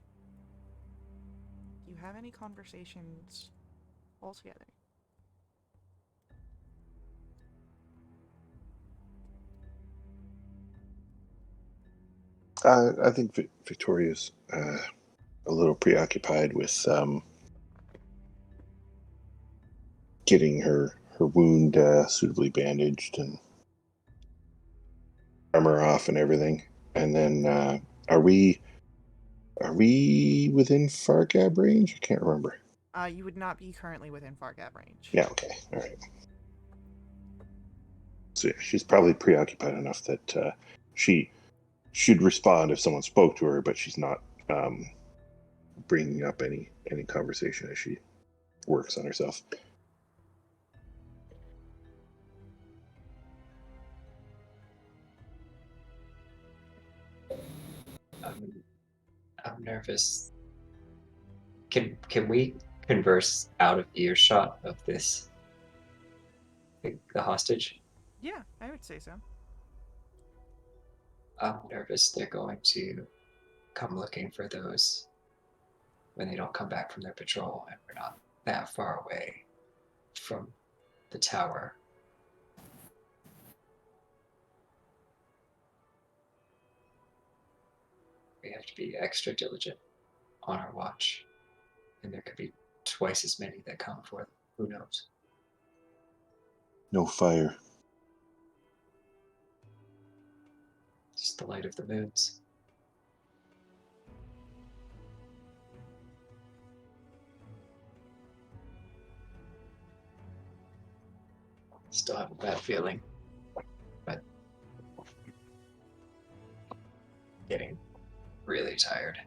do you have any conversations altogether? I think Victoria's a little preoccupied with getting her wound suitably bandaged and armor off and everything. And then, are we within Fargab range? I can't remember. You would not be currently within Fargab range. Yeah. Okay. All right. So yeah, she's probably preoccupied enough that she should respond if someone spoke to her, but she's not bringing up any conversation as she works on herself. I'm nervous. Can we converse out of earshot of this, the hostage? Yeah, I would say so. I'm nervous they're going to come looking for those when they don't come back from their patrol, and we're not that far away from the tower. We have to be extra diligent on our watch, and there could be twice as many that come for them. Who knows? No fire. Just the light of the moons. Still have a bad feeling, but getting really tired.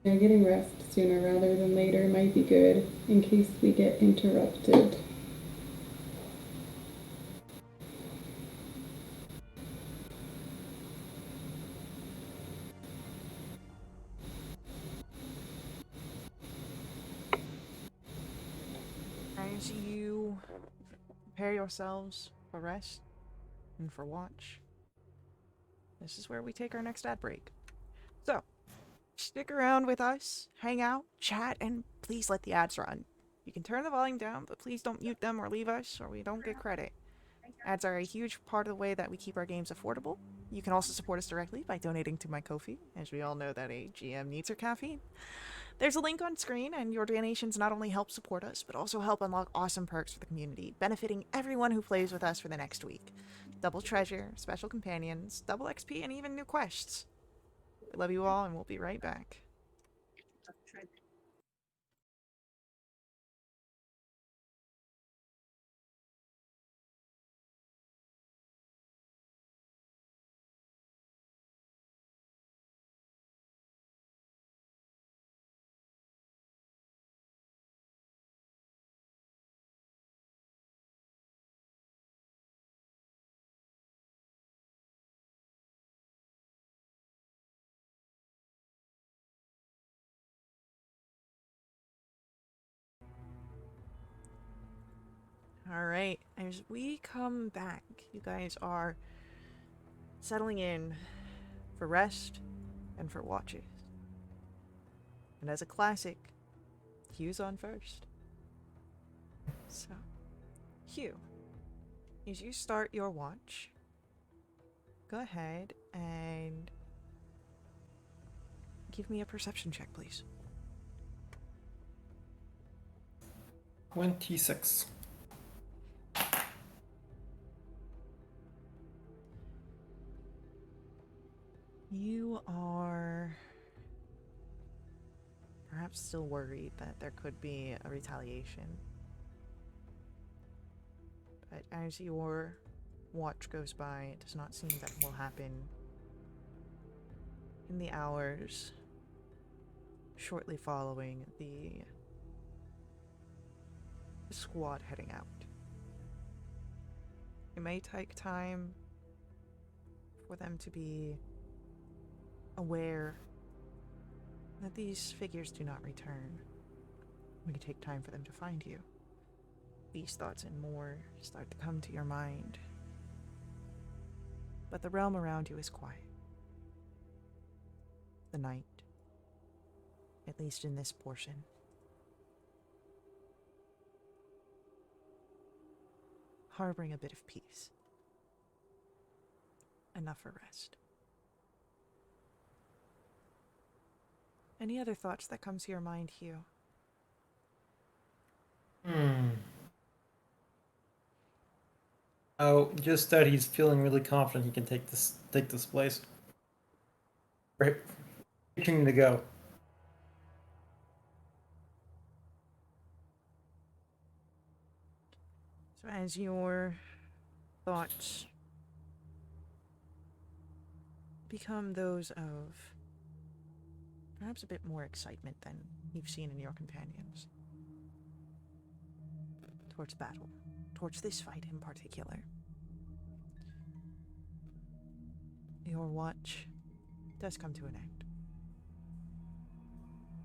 Getting rest sooner rather than later might be good in case we get interrupted. As you prepare yourselves for rest and for watch, this is where we take our next ad break. So, stick around with us, hang out, chat, and please let the ads run. You can turn the volume down, but please don't mute them or leave us, or we don't get credit. Ads are a huge part of the way that we keep our games affordable. You can also support us directly by donating to my Ko-fi, as we all know that a GM needs her caffeine. There's a link on screen, and your donations not only help support us, but also help unlock awesome perks for the community, benefiting everyone who plays with us for the next week. Double treasure, special companions, double XP, and even new quests. I love you all, and we'll be right back. Alright, as we come back, you guys are settling in for rest and for watches. And as a classic, Hugh's on first. So, Hugh, as you start your watch, go ahead and give me a perception check, please. 26. You are perhaps still worried that there could be a retaliation. But as your watch goes by, it does not seem that will happen in the hours shortly following the squad heading out. It may take time for them to be aware that these figures do not return. It may take time for them to find you. These thoughts and more start to come to your mind but the realm around you is quiet. The night, at least in this portion, harboring a bit of peace. Enough for rest. Any other thoughts that come to your mind, Hugh? Oh, just that he's feeling really confident he can take this place. Right. Itching to go. So as your thoughts become those of perhaps a bit more excitement than you've seen in your companions, towards battle, towards this fight in particular, your watch does come to an end.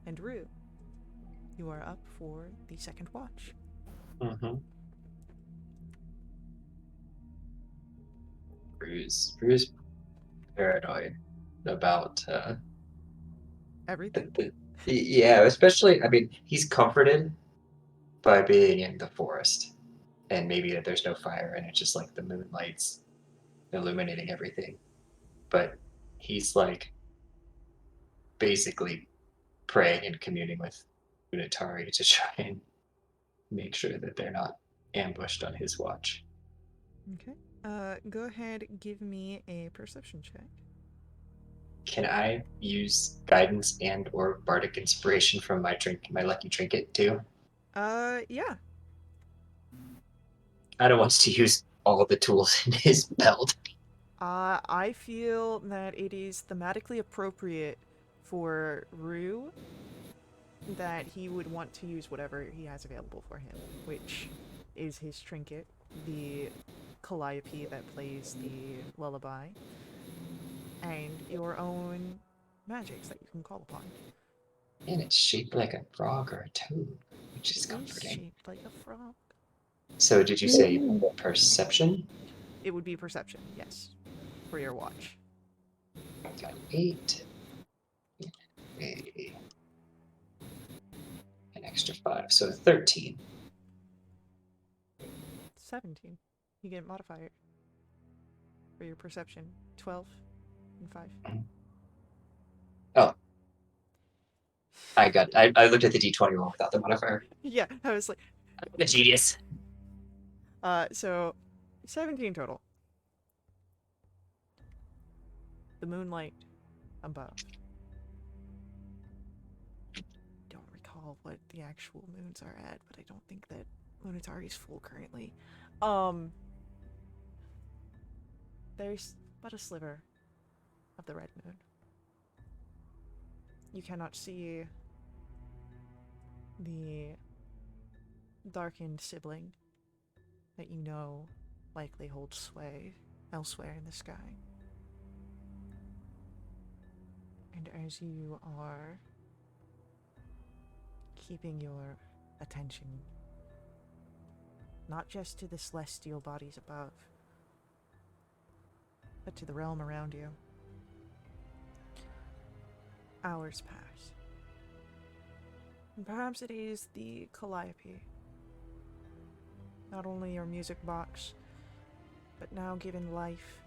And Rue, you are up for the second watch. Mm-hmm. Rue's paranoid about Everything? yeah, especially, I mean, he's comforted by being in the forest, and maybe that there's no fire and it's just like the moonlight's illuminating everything. But he's like basically praying and communing with Unitari to try and make sure that they're not ambushed on his watch. Okay. Go ahead, give me a perception check. Can I use guidance and or bardic inspiration from my lucky trinket too? Yeah. I don't want to use all the tools in his belt. I feel that it is thematically appropriate for Rue that he would want to use whatever he has available for him, which is his trinket, the calliope that plays the lullaby, and your own magics that you can call upon. And it's shaped like a frog or a toad, which It is is comforting. shaped like a frog. So did you say perception? It would be perception, yes, for your watch. Got 8. An extra 5, so 13. 17. You get a modifier for your perception. 12 and 5. Oh. I looked at the D20 roll without the modifier. Yeah, I was like, I'm a genius. so 17 total. The moonlight above. Don't recall what the actual moons are at, but I don't think that Lunatari's full currently. There's but a sliver of the red moon. You cannot see the darkened sibling that you know likely holds sway elsewhere in the sky. And as you are keeping your attention not just to the celestial bodies above, but to the realm around you, hours pass. And perhaps it is the calliope, not only your music box, but now given life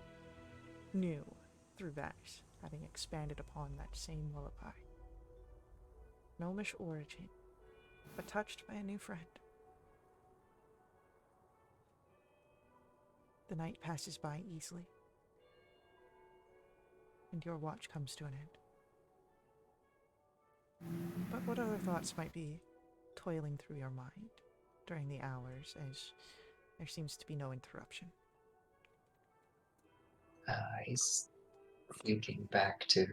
new through Vax, having expanded upon that same lullaby. Gnomish origin, but touched by a new friend. The night passes by easily, and your watch comes to an end. But what other thoughts might be toiling through your mind during the hours, as there seems to be no interruption? He's thinking back to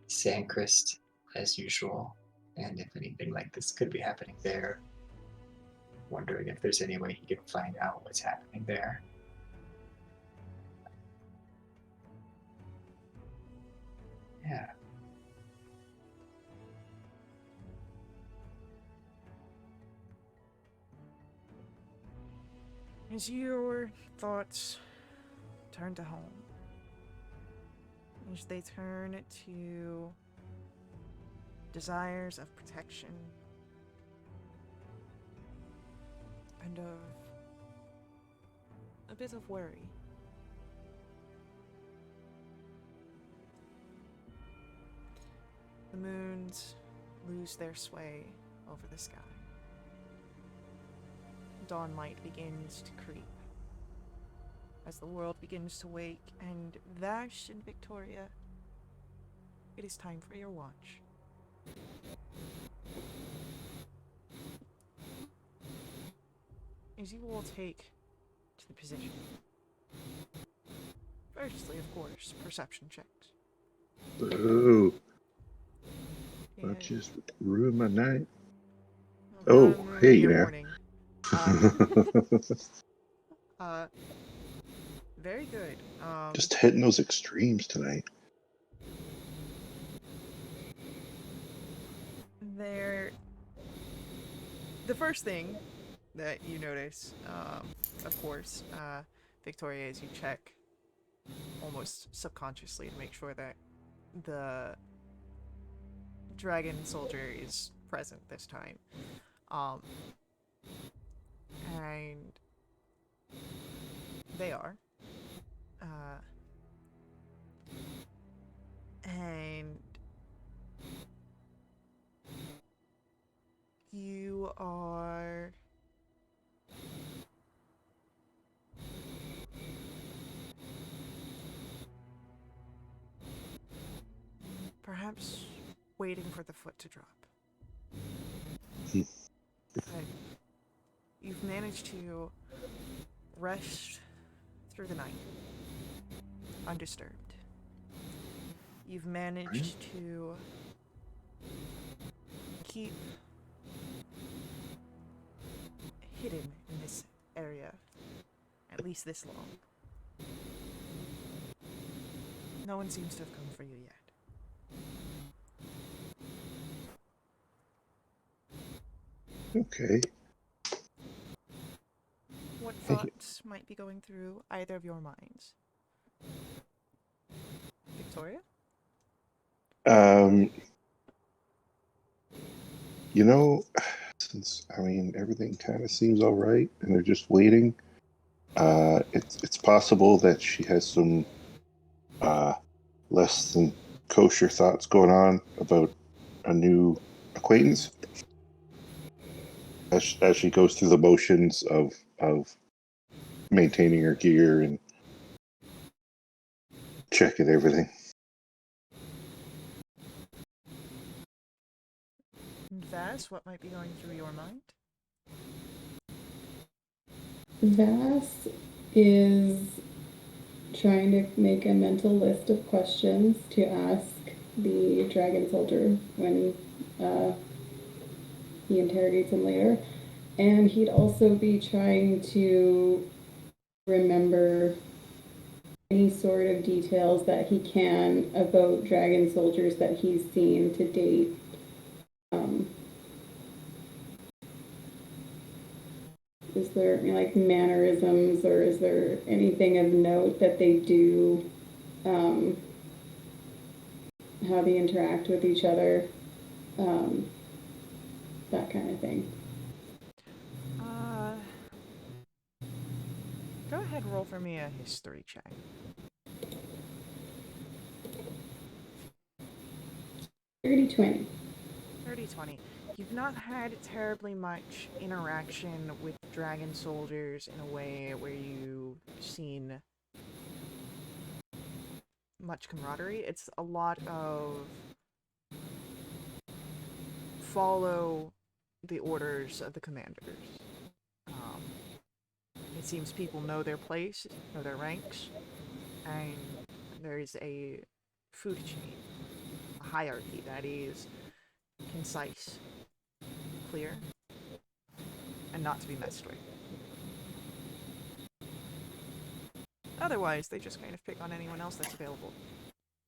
Sandcrest as usual, and if anything like this could be happening there. Wondering if there's any way he could find out what's happening there. Yeah. As your thoughts turn to home. As they turn to desires of protection and of a bit of worry. The moons lose their sway over the sky. Dawn light begins to creep as the world begins to wake, and Vash and Victoria, it is time for your watch. As you all take to the position. Firstly, of course, perception checks. Boo. Yeah. That just ruined my night. Well, Oh, not ruining hey your there. morning. Very good. Just hitting those extremes tonight. The first thing that you notice, of course, Victoria, is you check almost subconsciously to make sure that the dragon soldier is present this time. And they are. And you are perhaps waiting for the foot to drop. But you've managed to rest through the night undisturbed. You've managed to keep hidden in this area at least this long. No one seems to have come for you yet. Okay. What thoughts might be going through either of your minds? Victoria? You know, since everything kind of seems all right, and they're just waiting. It's possible that she has some less than kosher thoughts going on about a new acquaintance as she goes through the motions of maintaining her gear and checking everything. And Vaz, what might be going through your mind? Vass is trying to make a mental list of questions to ask the dragon soldier when he interrogates him later. And he'd also be trying to remember any sort of details that he can about dragon soldiers that he's seen to date. Is there mannerisms, or is there anything of note that they do, how they interact with each other, that kind of thing. Go ahead, roll for me a history check. 30-20. 30-20. You've not had terribly much interaction with dragon soldiers in a way where you've seen much camaraderie. It's a lot of follow the orders of the commanders. It seems people know their place, know their ranks, and there's a food chain, a hierarchy that is concise, clear, and not to be messed with. Otherwise, they just kind of pick on anyone else that's available.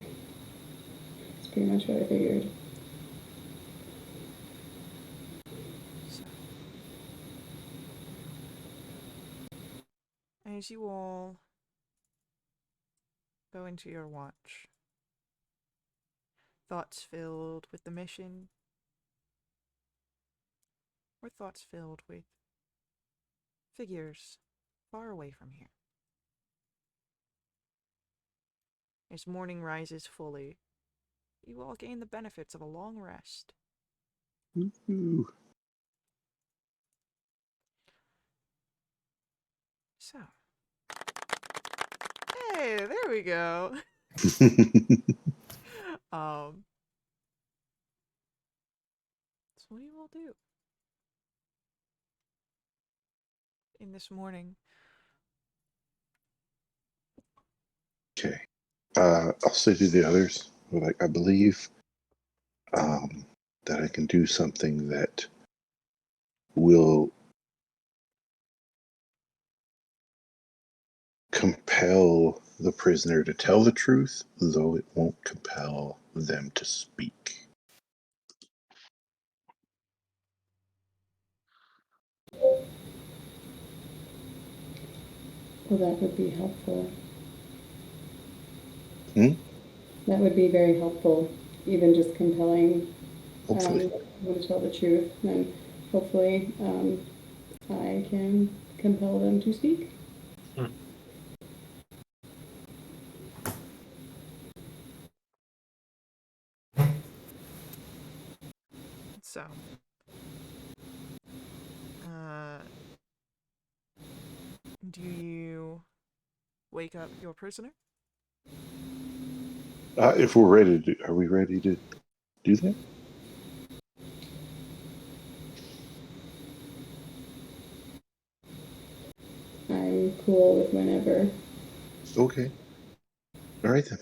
That's pretty much what I figured. So, as you all go into your watch. Thoughts filled with the mission, or thoughts filled with figures far away from here. As morning rises fully, you all gain the benefits of a long rest. Ooh. So, hey, there we go. So what do you all do in this morning? Okay. I'll say to the others, like, I believe that I can do something that will compel the prisoner to tell the truth, though it won't compel them to speak. Well, that would be helpful. Hmm? That would be very helpful, even just compelling Hopefully. them to tell the truth. And hopefully I can compel them to speak. So, do you wake up your prisoner? If we're ready to, are we ready to do that? I'm cool with whenever. Okay. All right then.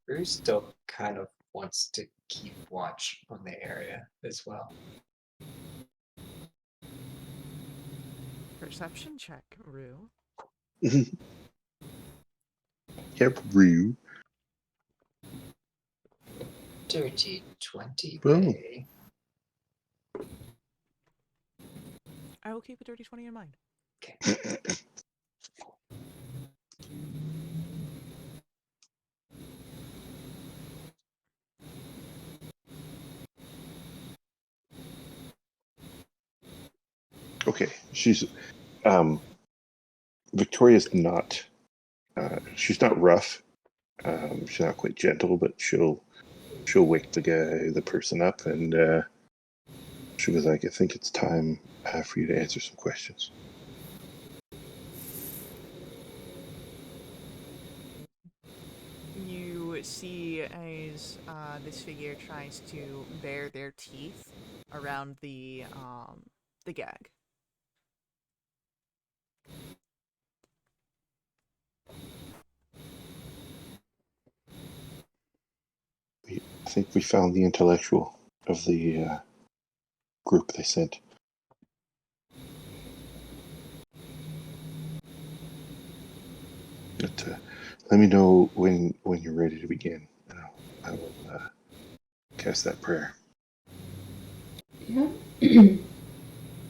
Rue still kind of wants to keep watch on the area as well. Perception check, Rue. Yep, Ryu. Dirty 20, Boom. babe. I will keep a dirty 20 in mind. Okay. Okay, she's Victoria's not she's not rough. She's not quite gentle, but she'll wake the person up, and she'll be like, "I think it's time for you to answer some questions." You see as this figure tries to bare their teeth around the gag. I think we found the intellectual of the group they sent. But let me know when you're ready to begin. I will cast that prayer. Yeah.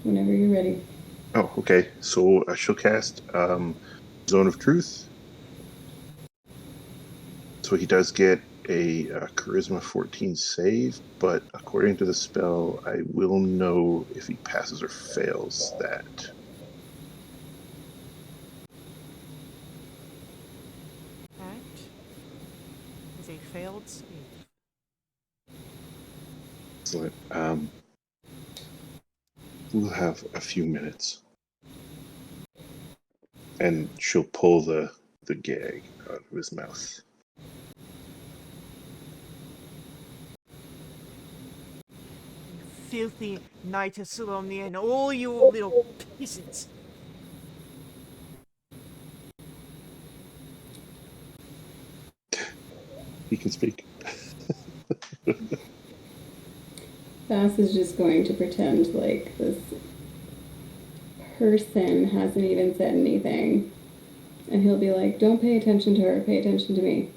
Whenever you're ready. Oh, okay. So I shall cast Zone of Truth. So he does get a Charisma 14 save, but according to the spell, I will know if he passes or fails that. That is a failed save. Excellent. We'll have a few minutes. And she'll pull the gag out of his mouth. You filthy Night Solomnia and all you little peasants. He can speak. Bass is just going to pretend like this person hasn't even said anything. And he'll be like, don't pay attention to her, pay attention to me.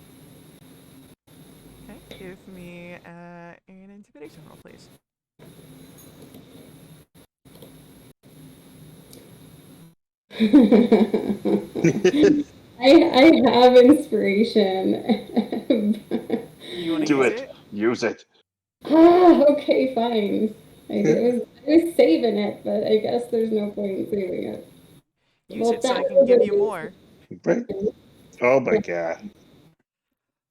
Okay, give me an intimidation roll, please. I have inspiration. You want to Do use it. it? Use it. Okay, fine. I was saving it, but I guess there's no point in saving it. Use Well, it so I that can was give a you more. Right? Oh my god.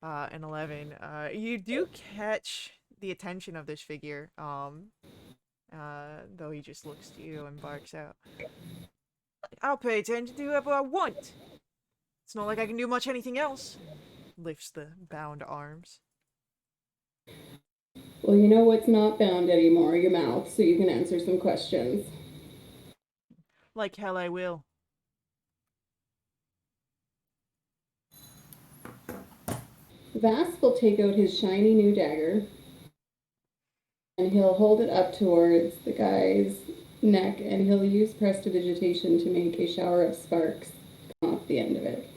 An 11. You do catch the attention of this figure. Though he just looks to you and barks out. I'll pay attention to whoever I want. It's not like I can do much anything else. Lifts the bound arms. Well, you know what's not bound anymore? Your mouth, so you can answer some questions. Like hell I will. Vass will take out his shiny new dagger and he'll hold it up towards the guy's neck and he'll use prestidigitation to make a shower of sparks come off the end of it.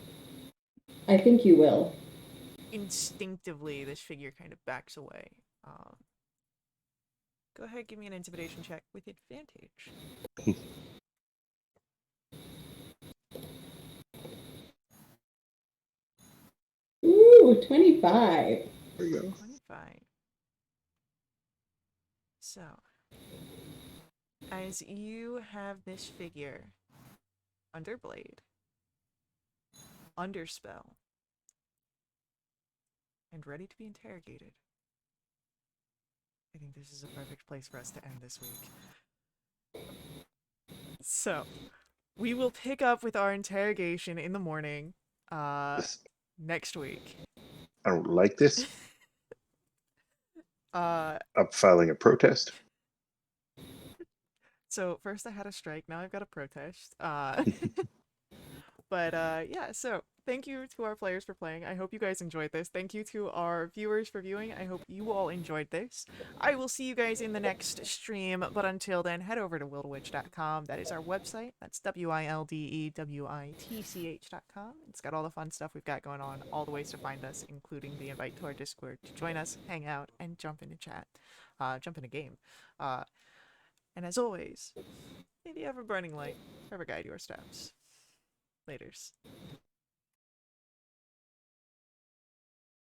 I think you will. Instinctively, this figure kind of backs away. Go ahead, give me an intimidation check with advantage. Ooh, 25. There you go. 25. So, as you have this figure under blade, under spell, and ready to be interrogated, I think this is a perfect place for us to end this week. So, we will pick up with our interrogation in the morning, next week. I don't like this. Uh, I'm filing a protest. so first I had a strike, now I've got a protest. But yeah, so thank you to our players for playing. I hope you guys enjoyed this. Thank you to our viewers for viewing. I hope you all enjoyed this. I will see you guys in the next stream, but until then, head over to wildwitch.com. That is our website. That's WILDEWITCH.com. It's got all the fun stuff we've got going on, all the ways to find us, including the invite to our Discord to join us, hang out, and jump into chat. Jump in a game. And as always, may the ever-burning light ever guide your steps. Laters.